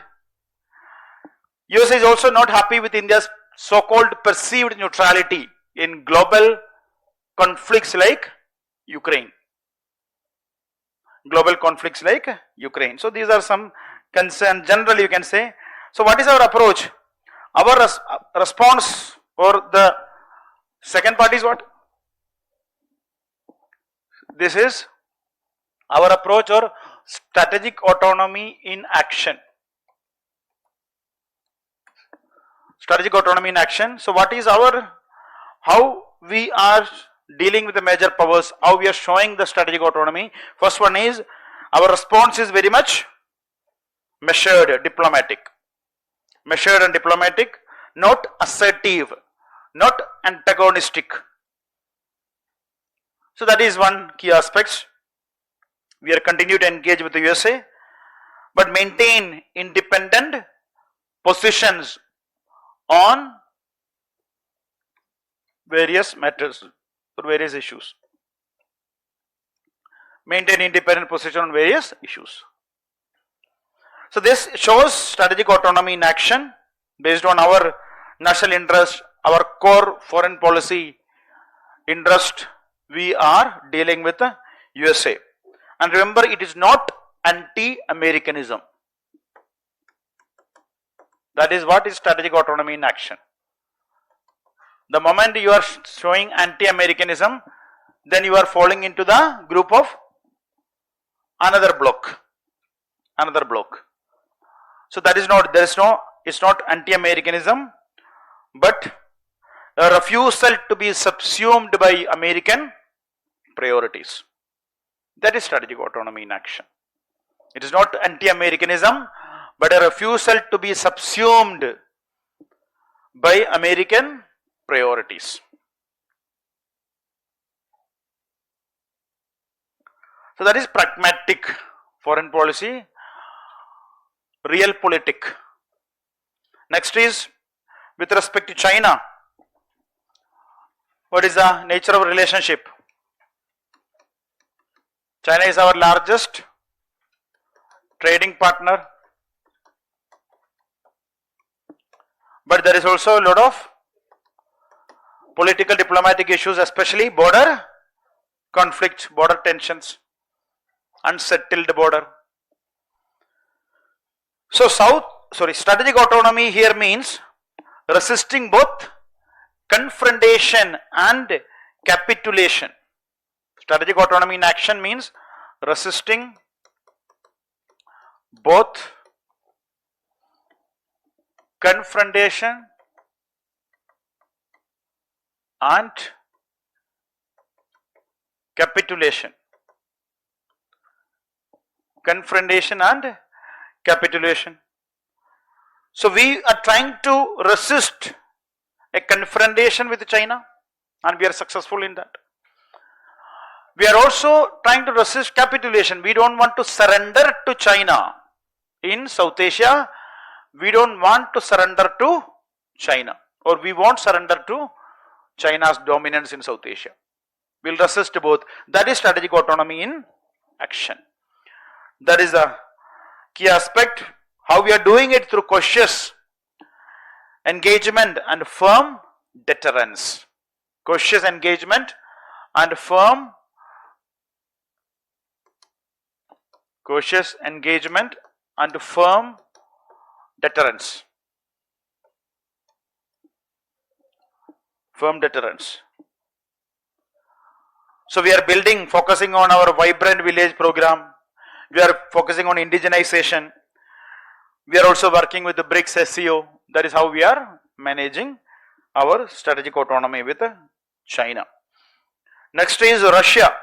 USA is also not happy with India's so-called perceived neutrality in global conflicts like Ukraine. Global conflicts like Ukraine. So these are some concerns. Generally, you can say. So what is our approach? Our response or the second part is what? This is our approach or strategic autonomy in action. Strategic autonomy in action. So what is our, how we are dealing with the major powers, how we are showing the strategic autonomy. First one is, our response is very much measured, diplomatic. Measured and diplomatic, not assertive, not antagonistic. So that is one key aspect. We are continue to engage with the USA, but maintain independent positions on various matters or various issues. Maintain independent position on various issues. So this shows strategic autonomy in action based on our national interest, our core foreign policy interest. We are dealing with the USA. And remember, it is not anti-Americanism. That is what is strategic autonomy in action. The moment you are showing anti-Americanism, then you are falling into the group of another bloc. Another bloc. So that is not, there is no, it's not anti-Americanism, but a refusal to be subsumed by American priorities. That is strategic autonomy in action. It is not anti-Americanism, but a refusal to be subsumed by American priorities. So that is pragmatic foreign policy, realpolitik. Next is with respect to China. What is the nature of relationship? China is our largest trading partner, but there is also a lot of political diplomatic issues, especially border conflicts, border tensions, unsettled border. So strategic autonomy here means resisting both confrontation and capitulation. Strategic autonomy in action means resisting both confrontation and capitulation. Confrontation and capitulation. So we are trying to resist a confrontation with China, and we are successful in that. We are also trying to resist capitulation. We don't want to surrender to China. In South Asia, we don't want to surrender to China, or we won't surrender to China's dominance in South Asia. We'll resist both. That is strategic autonomy in action. That is the key aspect. How we are doing it through cautious engagement and firm deterrence. Cautious engagement and firm deterrence. Firm deterrence. So we are building, focusing on our vibrant village program. We are focusing on indigenization. We are also working with the BRICS SEO. That is how we are managing our strategic autonomy with China. Next is Russia.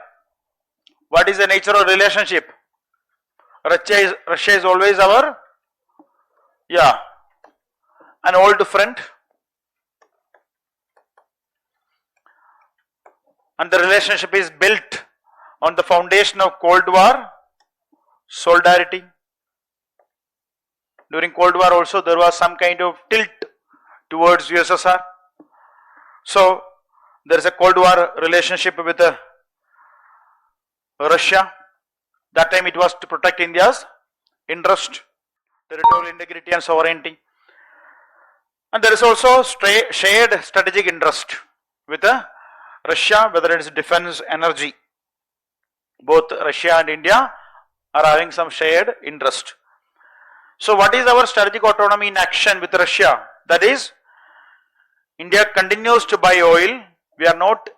What is the nature of relationship? Russia is always our, an old friend. And the relationship is built on the foundation of Cold War solidarity. During Cold War also there was some kind of tilt towards USSR. So there is a Cold War relationship with Russia. That time it was to protect India's interest, territorial integrity and sovereignty. And there is also shared strategic interest. with Russia, whether it is defense, energy. Both Russia and India are having some shared interest. So what is our strategic autonomy in action with Russia? That is, India continues to buy oil. We are not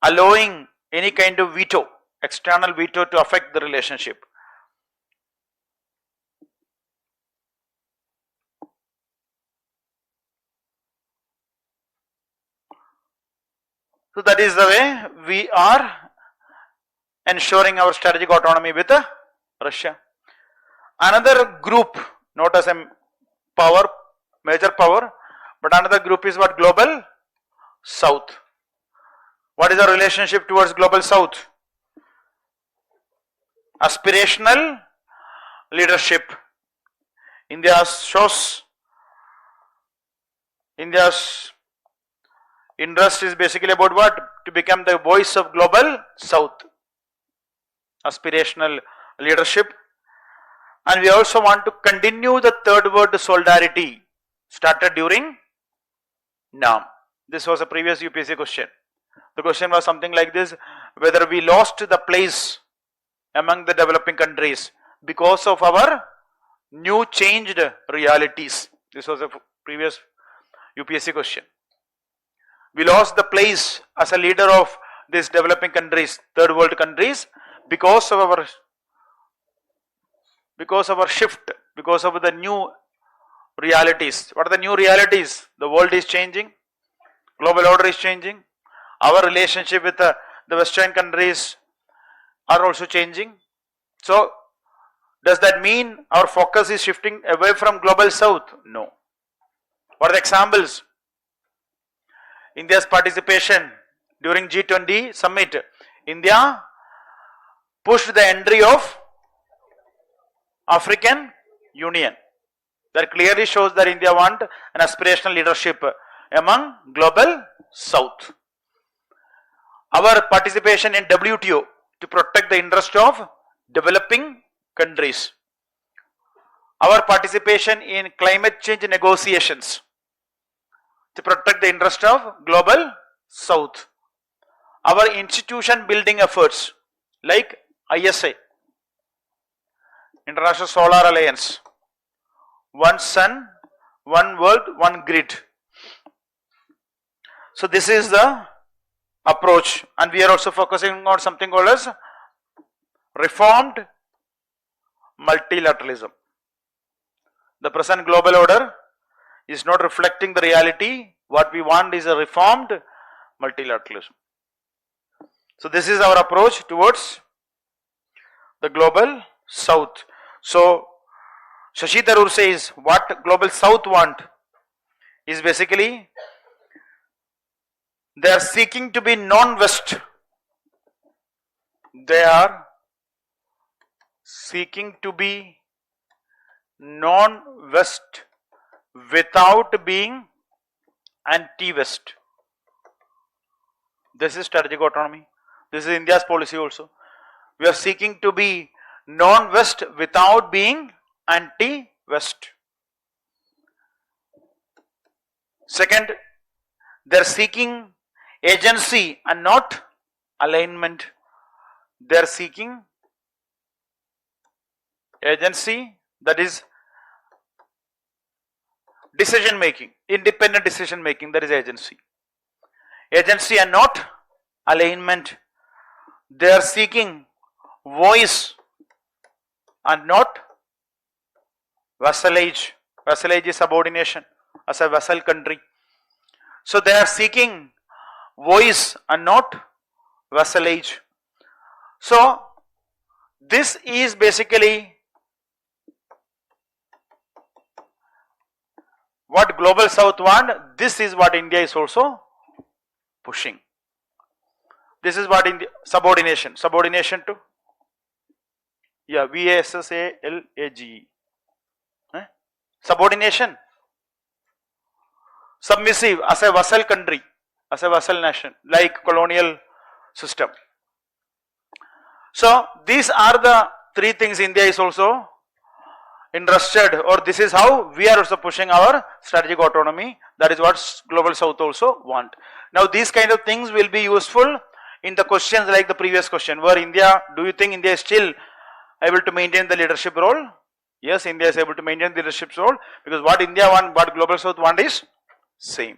allowing any kind of veto, external veto, to affect the relationship. So that is the way we are ensuring our strategic autonomy with Russia. Another group, not as a power, major power, but another group is what? Global South. What is our relationship towards Global South? Aspirational leadership. India's interest is basically about what? To become the voice of Global South. Aspirational leadership. And we also want to continue the third world solidarity started during NAM. This was a previous UPSC question. The question was something like this: whether we lost the place among the developing countries because of our new changed realities. This was a previous UPSC question. We lost the place as a leader of these developing countries, third world countries, because of our shift, because of the new realities. What are the new realities? The world is changing, global order is changing, our relationship with the Western countries are also changing. So, does that mean our focus is shifting away from Global South? No. What are the examples? India's participation during G20 summit. India pushed the entry of African Union. That clearly shows that India wants an aspirational leadership among Global South. Our participation in WTO to protect the interest of developing countries. Our participation in climate change negotiations to protect the interest of Global South. Our institution building efforts like ISA, International Solar Alliance, One Sun, One World, One Grid. So this is the approach, and we are also focusing on something called as reformed multilateralism. The present global order is not reflecting the reality. What we want is a reformed multilateralism. So this is our approach towards the Global South. So Shashi Tharoor says what Global South want is basically they are seeking to be non-West. They are seeking to be non-West without being anti-West. This is strategic autonomy. This is India's policy also. We are seeking to be non-West without being anti-West. Second, they are seeking agency and not alignment. They are seeking agency, that is decision making, independent decision making, that is agency. Agency and not alignment. They are seeking voice and not vassalage. Vassalage is subordination as a vassal country. So they are seeking voice and not vassalage. So this is basically what Global South want. This is what India is also pushing. This is what India, subordination to VASSALAGE. Subordination, submissive as a vassal country, as a vassal nation, like colonial system. So these are the three things India is also interested, or this is how we are also pushing our strategic autonomy. That is what Global South also want. Now these kind of things will be useful in the questions like the previous question, where India, do you think India is still able to maintain the leadership role? Yes, India is able to maintain the leadership role, because what India want, what Global South want is same.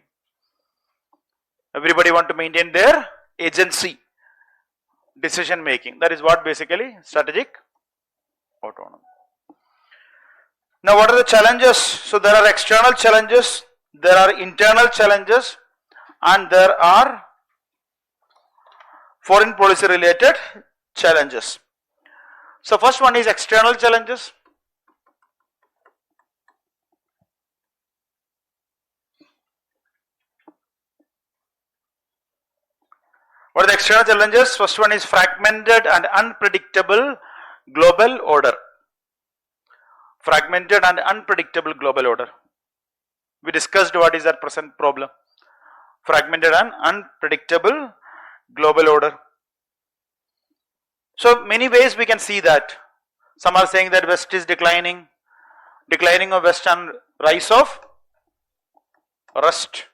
Everybody want to maintain their agency, decision making. That is what basically strategic autonomy. Now what are the challenges? So there are external challenges, there are internal challenges, and there are foreign policy related challenges. So first one is external challenges. What are the external challenges? First one is fragmented and unpredictable global order. Fragmented and unpredictable global order. We discussed what is that present problem. Fragmented and unpredictable global order. So many ways we can see that. Some are saying that West is declining, declining of West and rise of Rust.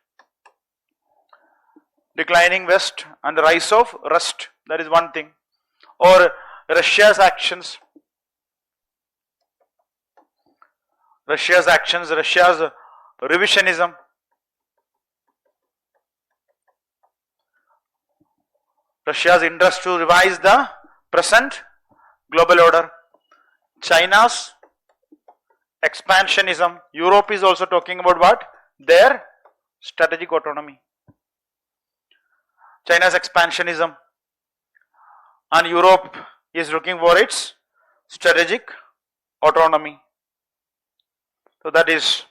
Declining West and the rise of Rust, that is one thing. Or Russia's actions, Russia's revisionism, Russia's interest to revise the present global order, China's expansionism. Europe is also talking about what? Their strategic autonomy. China's expansionism, and Europe is looking for its strategic autonomy. So that is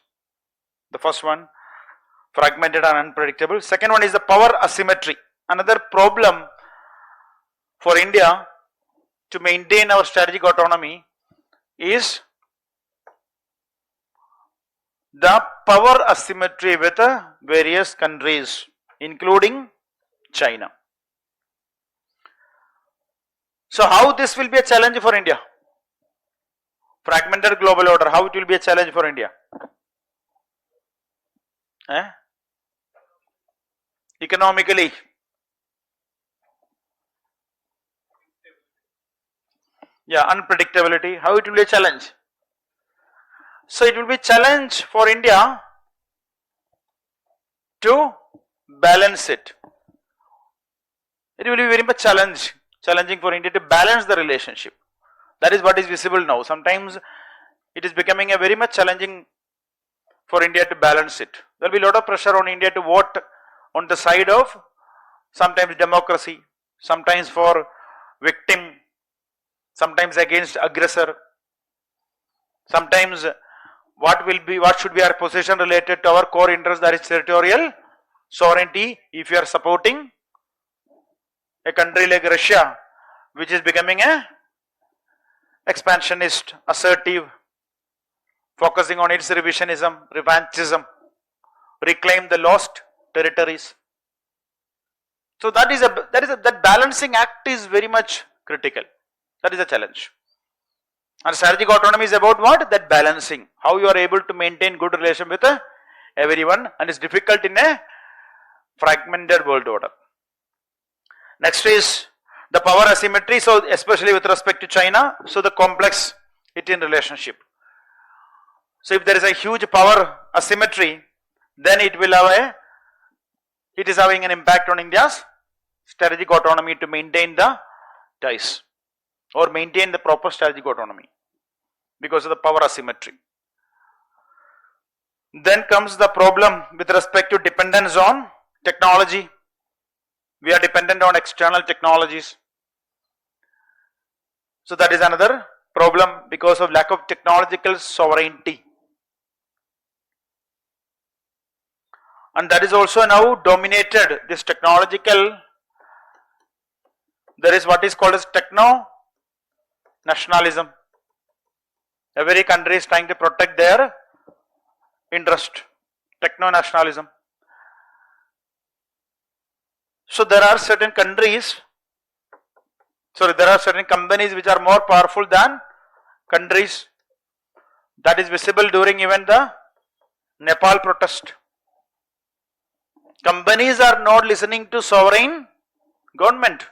the first one, fragmented and unpredictable. Second one is the power asymmetry. Another problem for India to maintain our strategic autonomy is the power asymmetry with various countries, including China. So how this will be a challenge for India? Fragmented global order, how it will be a challenge for India? Economically. Yeah, unpredictability, how it will be a challenge? So it will be a challenge for India to balance it. It will be very much challenging for India to balance the relationship. That is what is visible now. Sometimes it is becoming a very much challenging for India to balance it. There will be a lot of pressure on India to vote on the side of sometimes democracy, sometimes for victim, sometimes against aggressor. Sometimes what should be our position related to our core interest, that is territorial sovereignty. If you are supporting a country like Russia, which is becoming a expansionist, assertive, focusing on its revisionism, revanchism, reclaim the lost territories. So that balancing act is very much critical. That is a challenge. And strategic autonomy is about what? That balancing. How you are able to maintain good relation with everyone, and it's difficult in a fragmented world order. Next is the power asymmetry, so especially with respect to China, so the complex in relationship. So if there is a huge power asymmetry, then it is having an impact on India's strategic autonomy to maintain the ties or maintain the proper strategic autonomy because of the power asymmetry. Then comes the problem with respect to dependence on technology. We are dependent on external technologies. So that is another problem because of lack of technological sovereignty. And that is also now dominated, this technological, there is what is called as techno nationalism. Every country is trying to protect their interest, techno nationalism. So there are certain companies which are more powerful than countries. That is visible during even the Nepal protest. Companies are not listening to sovereign government.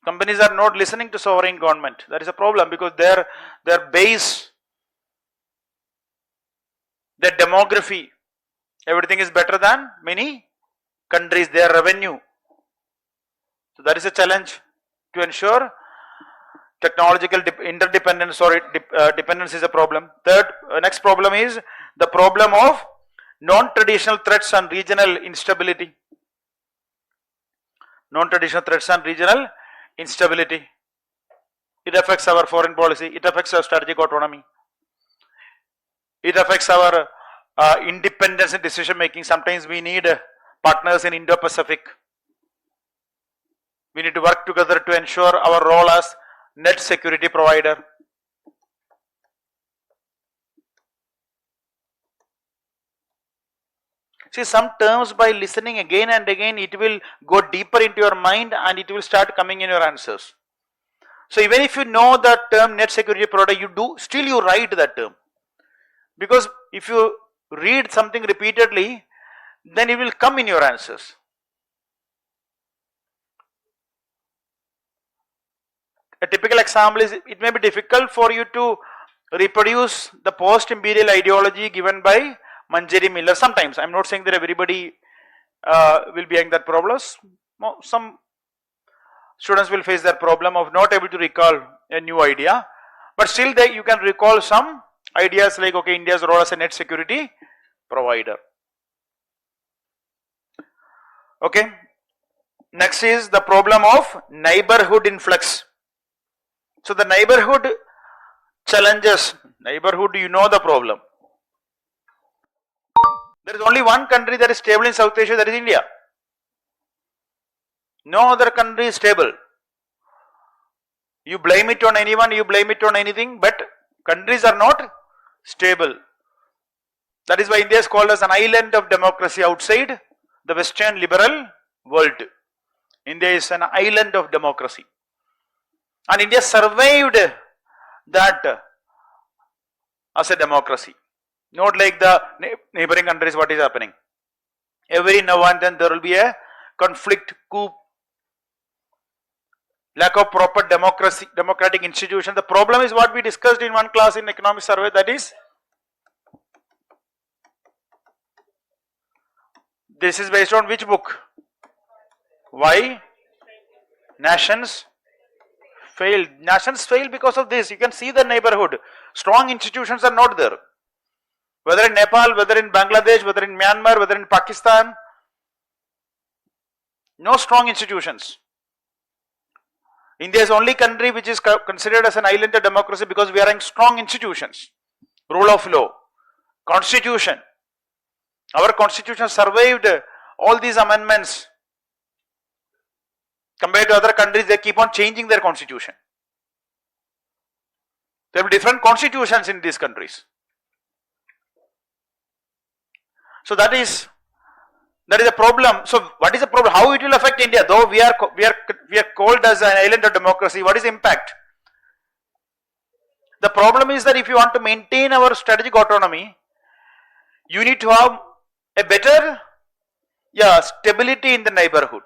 Companies are not listening to sovereign government. That is a problem because their base, their demography, everything is better than many countries, their revenue. So that is a challenge to ensure technological interdependence or dependence is a problem. Third, next problem is the problem of non-traditional threats and regional instability. Non-traditional threats and regional instability. It affects our foreign policy, it affects our strategic autonomy, it affects our independence in decision making. Sometimes we need partners in Indo-Pacific. We need to work together to ensure our role as net security provider. See, some terms by listening again and again, it will go deeper into your mind and it will start coming in your answers. So even if you know the term net security provider, still you write that term. Because if you read something repeatedly, then it will come in your answers. A typical example is, it may be difficult for you to reproduce the post-imperial ideology given by Manjeri Miller. Sometimes, I am not saying that everybody will be having that problems. Some students will face that problem of not able to recall a new idea, but still you can recall some ideas like, okay, India's role as a net security provider. Okay, next is the problem of neighborhood influx. So the neighborhood challenges, neighborhood, you know the problem. There is only one country that is stable in South Asia, that is India. No other country is stable. You blame it on anyone, you blame it on anything, but countries are not stable. That is why India is called as an island of democracy outside the Western liberal world. India is an island of democracy. And India survived that as a democracy. Not like the neighboring countries, what is happening. Every now and then there will be a conflict, coup, lack of proper democratic institution. The problem is what we discussed in one class in economic survey, that is, this is based on which book? Why nations failed. Nations failed because of this. You can see the neighborhood. Strong institutions are not there. Whether in Nepal, whether in Bangladesh, whether in Myanmar, whether in Pakistan, no strong institutions. India is the only country which is considered as an island of democracy because we are having strong institutions. Rule of law, constitution. Our constitution survived all these amendments. Compared to other countries, they keep on changing their constitution. There are different constitutions in these countries. So that is a problem. So what is the problem? How it will affect India? Though we are called as an island of democracy, what is the impact? The problem is that if you want to maintain our strategic autonomy, you need to have a better stability in the neighborhood.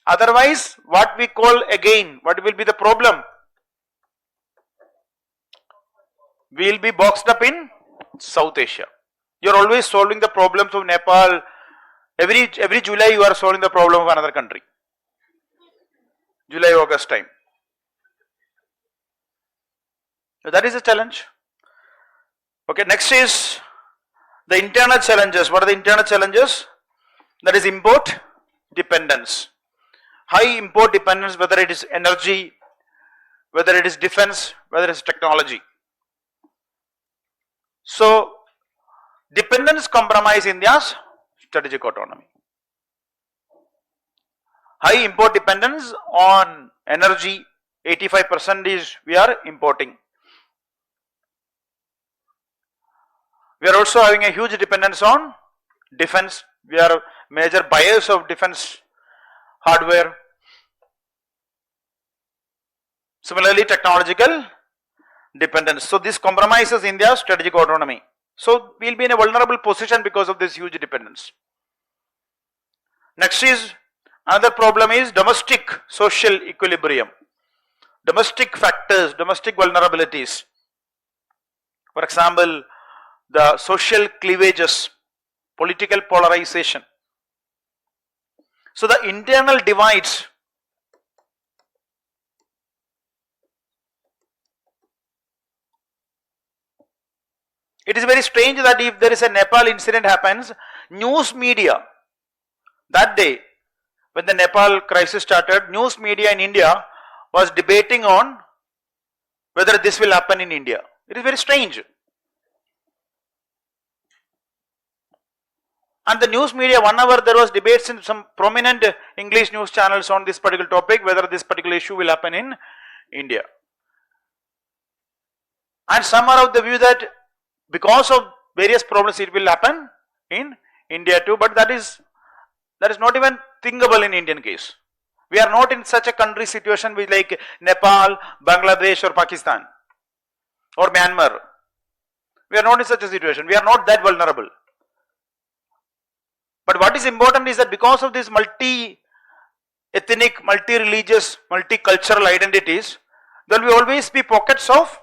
Otherwise, what we call again, what will be the problem? We will be boxed up in South Asia. You are always solving the problems of Nepal. Every July you are solving the problem of another country. July, August time. So that is a challenge. Okay, next is the internal challenges. What are the internal challenges? That is import dependence. High import dependence, whether it is energy, whether it is defense, whether it is technology. So, dependence compromise India's strategic autonomy. High import dependence on energy, 85% is we are importing. We are also having a huge dependence on defense. We are major buyers of defense hardware. Similarly, technological dependence. So this compromises India's strategic autonomy. So we will be in a vulnerable position because of this huge dependence. Next is, another problem is domestic social equilibrium. Domestic factors, domestic vulnerabilities. For example, the social cleavages, political polarization. So the internal divides, it is very strange that if there is a Nepal incident happens, news media, that day when the Nepal crisis started, news media in India was debating on whether this will happen in India. It is very strange. And the news media, 1 hour there was debates in some prominent English news channels on this particular topic, whether this particular issue will happen in India. And some are of the view that because of various problems it will happen in India too, but that is not even thinkable in Indian case. We are not in such a country situation with like Nepal, Bangladesh or Pakistan or Myanmar. We are not in such a situation. We are not that vulnerable. But what is important is that because of these multi-ethnic, multi-religious, multicultural identities, there will always be pockets of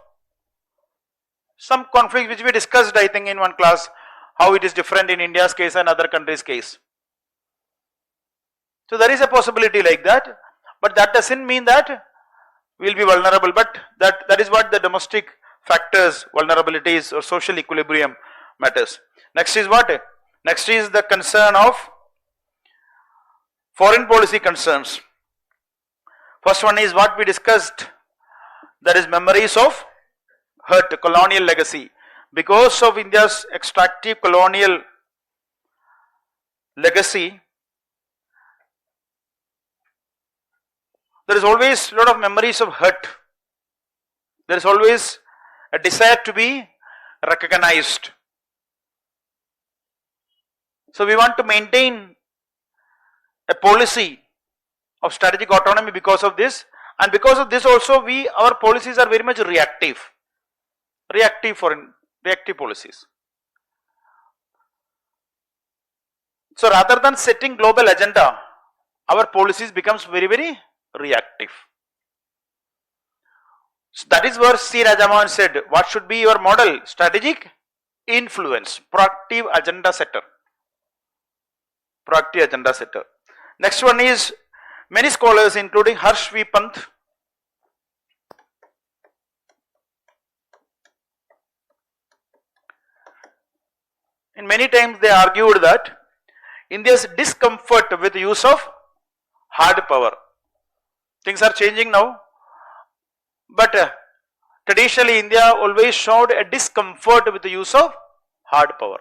some conflict, which we discussed I think in one class, how it is different in India's case and other countries' case. So there is a possibility like that, but that doesn't mean that we will be vulnerable, but that is what the domestic factors, vulnerabilities or social equilibrium matters. Next is what? Next is the concern of foreign policy concerns. First one is what we discussed, that is memories of hurt, colonial legacy. Because of India's extractive colonial legacy, there is always a lot of memories of hurt. There is always a desire to be recognized. So we want to maintain a policy of strategic autonomy because of this, and because of this also our policies are very much reactive policies. So rather than setting global agenda, our policies becomes very, very reactive. So that is where C. Rajamohan said, what should be your model? Strategic influence, proactive agenda setter. Proactive agenda setter. Next one is, many scholars including Harsh V. Pant, in many times they argued that India's discomfort with the use of hard power. Things are changing now, but traditionally India always showed a discomfort with the use of hard power.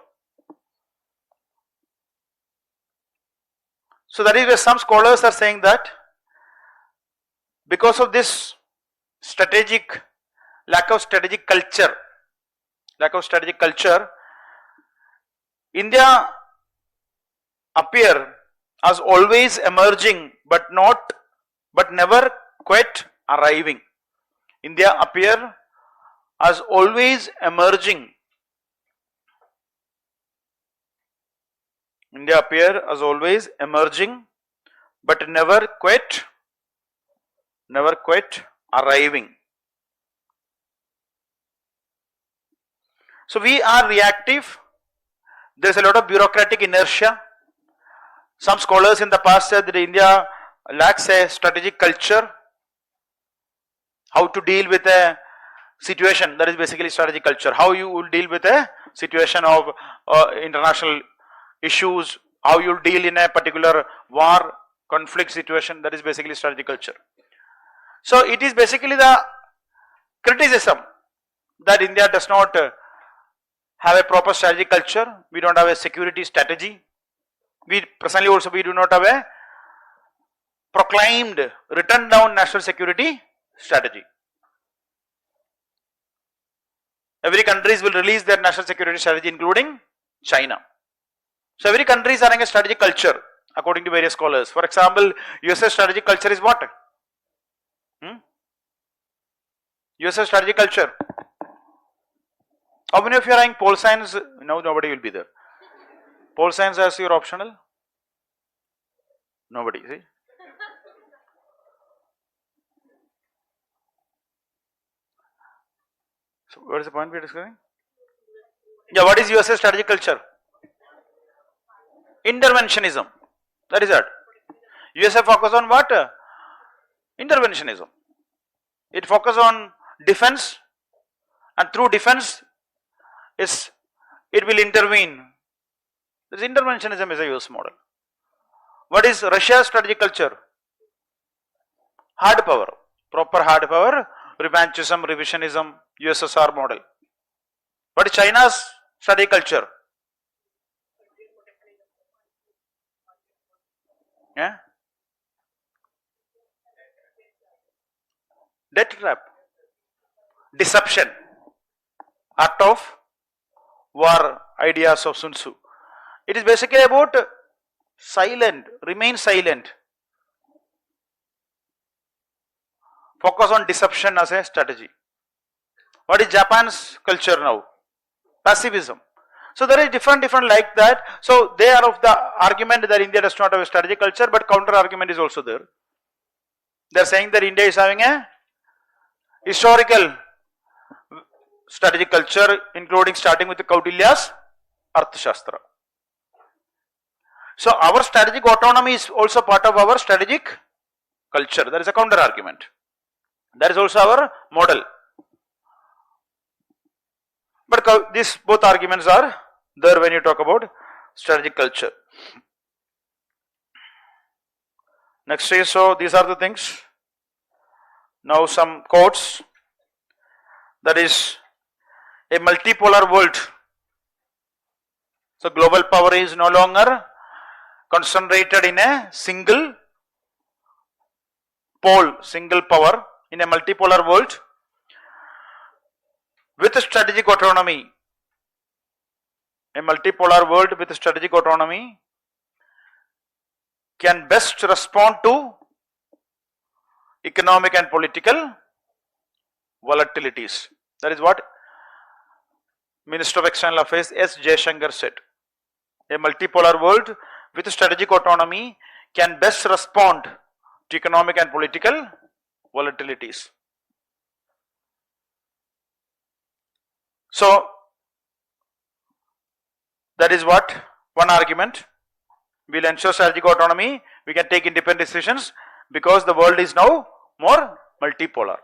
So that is where some scholars are saying that because of this lack of strategic culture, India appear as always emerging but never quite arriving. India appear as always emerging. India appear as always emerging but never quite arriving. So we are reactive. There is a lot of bureaucratic inertia. Some scholars in the past said that India lacks a strategic culture. How to deal with a situation, that is basically strategic culture. How you will deal with a situation of international issues, how you will deal in a particular war, conflict situation, that is basically strategic culture. So it is basically the criticism that India does not have a proper strategic culture. We don't have a security strategy. We presently also we do not have a proclaimed, written down national security strategy. Every countries will release their national security strategy, including China. So every country is having a strategic culture according to various scholars. For example, USA strategic culture is what? USA strategic culture. How many of you are having pole science? No, nobody will be there. Pole science as your optional? Nobody, see? So what is the point we are discussing? Yeah, what is USA strategic culture? Interventionism. That is it. USA focus on what? Interventionism. It focus on defense, and through defense is it will intervene. This interventionism is a US model. What is Russia's strategic culture? Hard power, proper hard power, revanchism, revisionism, USSR model. What is China's strategic culture? Yeah? Debt trap, deception, art of war, ideas of Sun Tzu. It is basically about silent, remain silent. Focus on deception as a strategy. What is Japan's culture now? Passivism. So there is different like that. So they are of the argument that India does not have a strategic culture, but counter argument is also there. They are saying that India is having a historical strategic culture, including starting with the Kaudilya's Arthashastra. So our strategic autonomy is also part of our strategic culture. There is a counter argument. That is also our model. But these both arguments are there when you talk about strategic culture. Next is, so these are the things. Now some quotes. That is a multipolar world. So global power is no longer concentrated in a single pole, single power in a multipolar world. With strategic autonomy, a multipolar world with strategic autonomy can best respond to economic and political volatilities. That is what Minister of External Affairs S. Jaishankar said. A multipolar world with strategic autonomy can best respond to economic and political volatilities. So that is what one argument. We will ensure strategic autonomy, we can take independent decisions because the world is now more multipolar.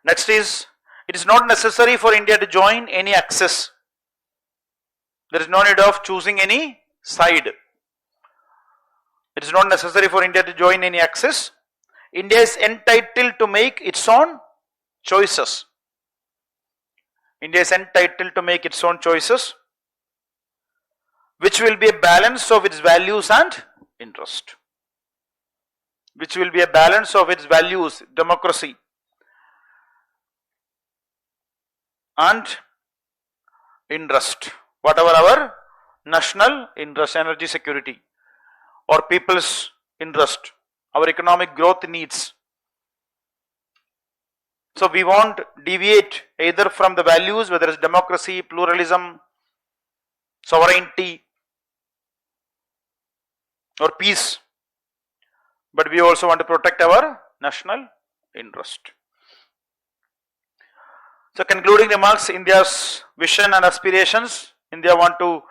Next is, it is not necessary for India to join any axis. There is no need of choosing any side. It is not necessary for India to join any axis. India is entitled to make its own choices. India is entitled to make its own choices, which will be a balance of its values and interest. Which will be a balance of its values, democracy, and interest. Whatever our national interest, energy security, or people's interest, our economic growth needs. So we won't deviate either from the values, whether it's democracy, pluralism, sovereignty, or peace, but we also want to protect our national interest. So concluding remarks, India's vision and aspirations. India want to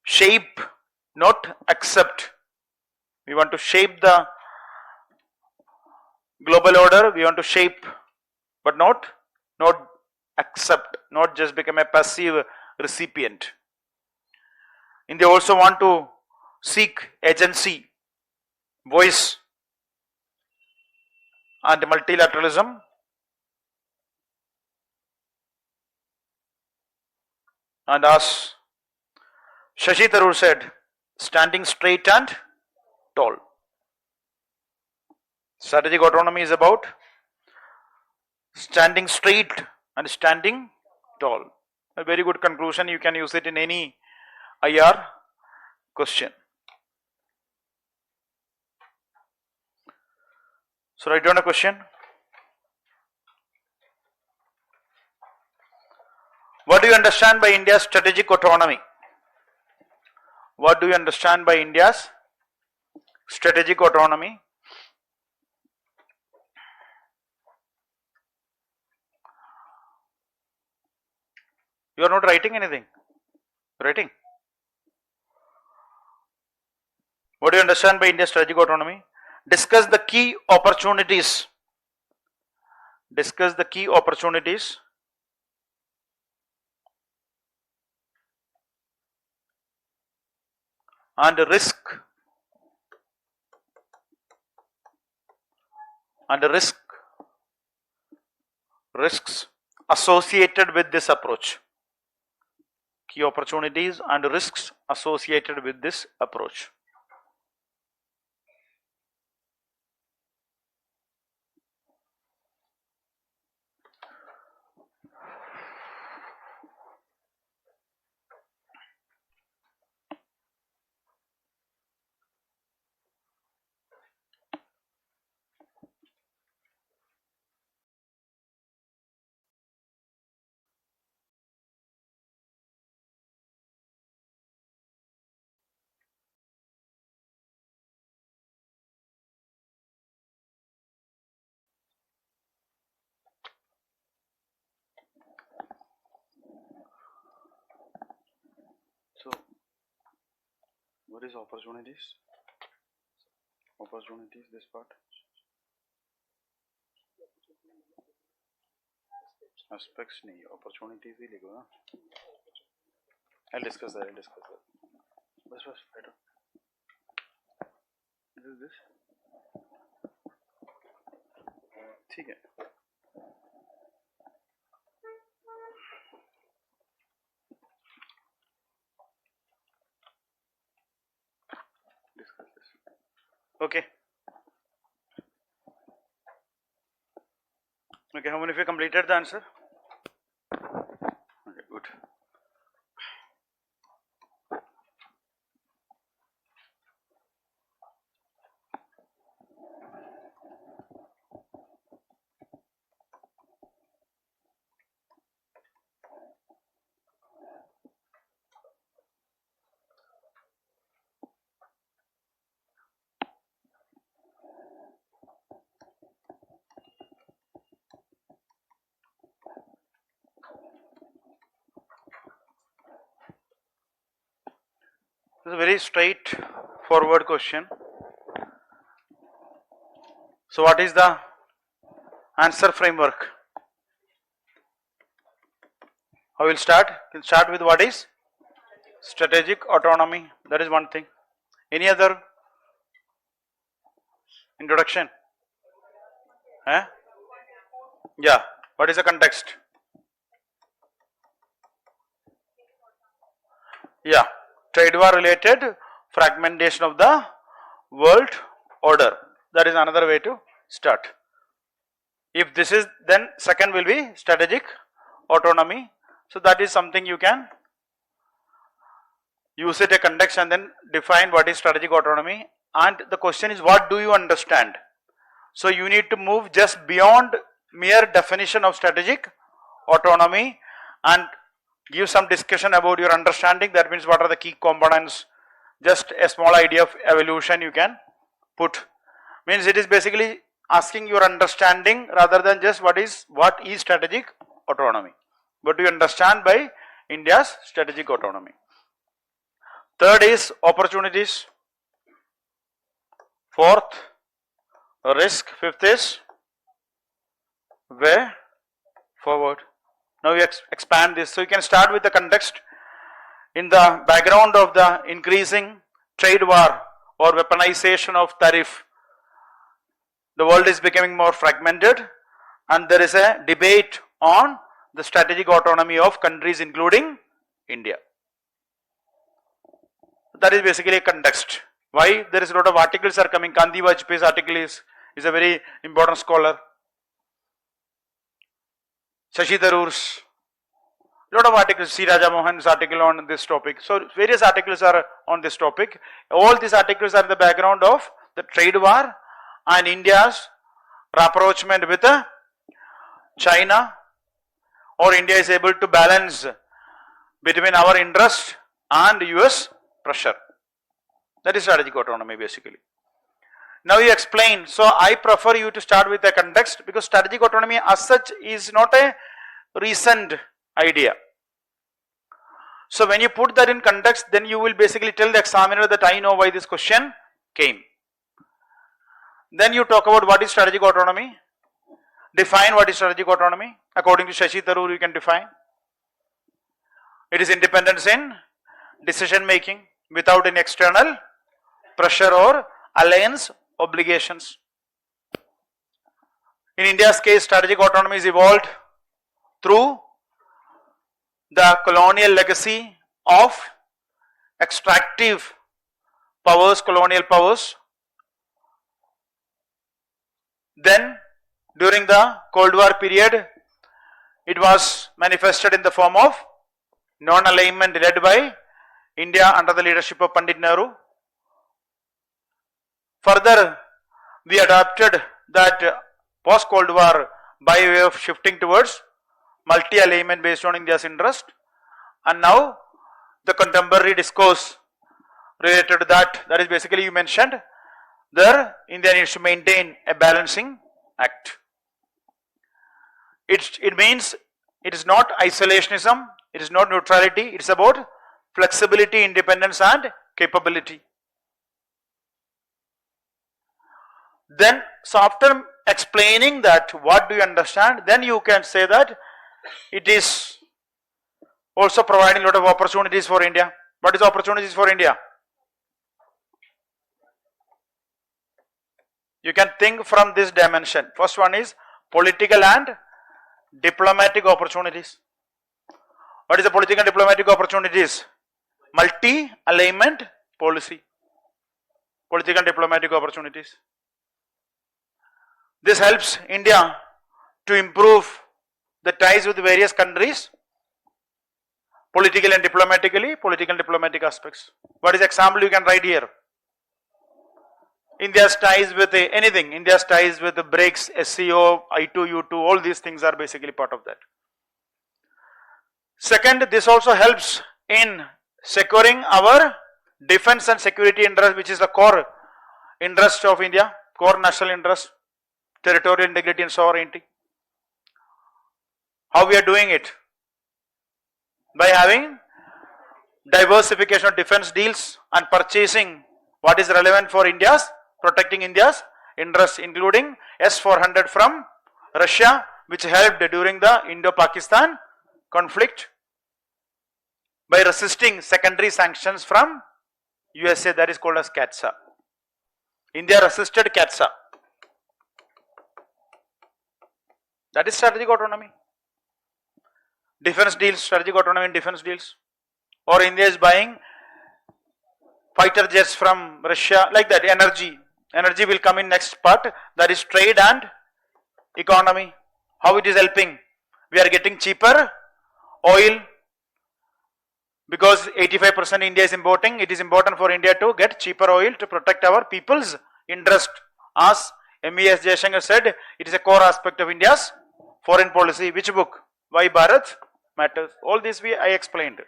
shape, not accept. We want to shape the global order, we want to shape, but not accept, not just become a passive recipient. India also want to seek agency, voice, and multilateralism. And as Shashi Tharoor said, standing straight and tall. Strategic autonomy is about standing straight and standing tall. A very good conclusion. You can use it in any IR question. So write down a question. you understand by India's strategic autonomy? What do you understand by India's strategic autonomy? You are not writing anything. Writing. What do you understand by India's strategic autonomy? Discuss the key opportunities. Discuss the key opportunities and risks associated with this approach. Key opportunities and risks associated with this approach. So, what is opportunities? Opportunities, this part. Aspects nahi, opportunities hi likho na. I'll discuss that. Bas, right on. This. ठीक है. Discuss this. Okay. Okay, how many of you completed the answer? Okay, good. This is a very straightforward question. So, what is the answer framework? I will start. We'll start with what is strategic autonomy. That is one thing. Any other introduction? Yeah. What is the context? Yeah. Trade war related fragmentation of the world order. That is another way to start. If this is, then second will be strategic autonomy. So that is something you can use it a context and then define what is strategic autonomy. And the question is, what do you understand? So you need to move just beyond mere definition of strategic autonomy and give some discussion about your understanding. That means what are the key components, just a small idea of evolution you can put. Means it is basically asking your understanding rather than just what is strategic autonomy. What do you understand by India's strategic autonomy? Third is opportunities. Fourth, risk. Fifth is way forward. Now you expand this. So you can start with the context. In the background of the increasing trade war or weaponization of tariff, the world is becoming more fragmented and there is a debate on the strategic autonomy of countries including India. That is basically a context. Why there is a lot of articles are coming. Gandhi Vajpayee's article is a very important scholar. Shashi Tharoor's, lot of articles, C. Raja Mohan's article on this topic. So various articles are on this topic. All these articles are in the background of the trade war and India's rapprochement with China, or India is able to balance between our interest and US pressure. That is strategic autonomy basically. Now you explain. So I prefer you to start with the context, because strategic autonomy as such is not a recent idea. So when you put that in context, then you will basically tell the examiner that I know why this question came. Then you talk about what is strategic autonomy, define what is strategic autonomy. According to Shashi Tharoor, you can define. It is independence in decision making without any external pressure or alliance obligations. In India's case, strategic autonomy is evolved through the colonial legacy of extractive powers, colonial powers. Then during the Cold War period, it was manifested in the form of non-alignment led by India under the leadership of Pandit Nehru. Further, we adopted that post-Cold War by way of shifting towards multi-alignment based on India's interest, and now the contemporary discourse related to that is basically, you mentioned there India needs to maintain a balancing act. It means it is not isolationism, it is not neutrality, it is about flexibility, independence and capability. Then, so after explaining that, what do you understand, then you can say that it is also providing a lot of opportunities for India. What is opportunities for India? You can think from this dimension. First one is political and diplomatic opportunities. What is the political and diplomatic opportunities? Multi-alignment policy. Political and diplomatic opportunities. This helps India to improve the ties with various countries, politically and diplomatically, political and diplomatic aspects. What is the example you can write here? India's ties with anything, India's ties with the BRICS, SCO, I2, U2, all these things are basically part of that. Second, this also helps in securing our defense and security interest, which is the core interest of India, core national interest, territorial integrity and sovereignty. How we are doing it? By having diversification of defense deals and purchasing what is relevant for India's, protecting India's interests, including S-400 from Russia, which helped during the Indo-Pakistan conflict, by resisting secondary sanctions from USA, that is called as CATSA. India resisted CATSA. That is strategic autonomy. Defense deals, strategic autonomy in defense deals. Or India is buying fighter jets from Russia, like that. Energy. Energy will come in next part, that is trade and economy. How it is helping? We are getting cheaper oil, because 85% India is importing. It is important for India to get cheaper oil to protect our people's interest. As MES Jaishankar said, it is a core aspect of India's foreign policy. Which book? Why Bharat Matters. All this I explained.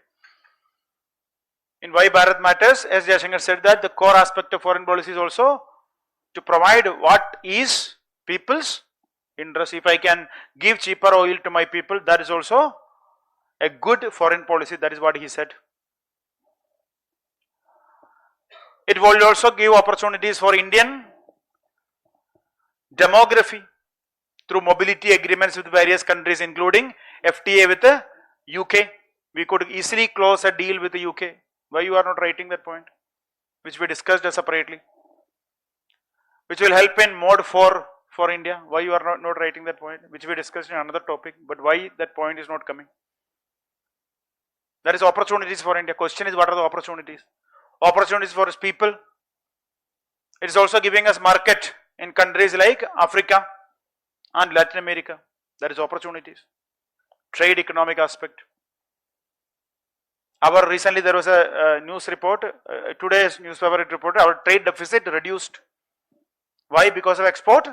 In Why Bharat Matters, S. Jaishankar said that the core aspect of foreign policy is also to provide what is people's interest. If I can give cheaper oil to my people, that is also a good foreign policy. That is what he said. It will also give opportunities for Indian demography through mobility agreements with various countries, including FTA with the UK. We could easily close a deal with the UK. Why you are not writing that point, which we discussed separately, which will help in mode 4 for India. Why you are not writing that point, which we discussed in another topic, but why that point is not coming? That is opportunities for India. Question is, what are the opportunities? Opportunities for its people. It is also giving us market in countries like Africa and Latin America. That is opportunities. Trade, economic aspect. Recently there was a news report, today's newspaper report, our trade deficit reduced. Why? Because of export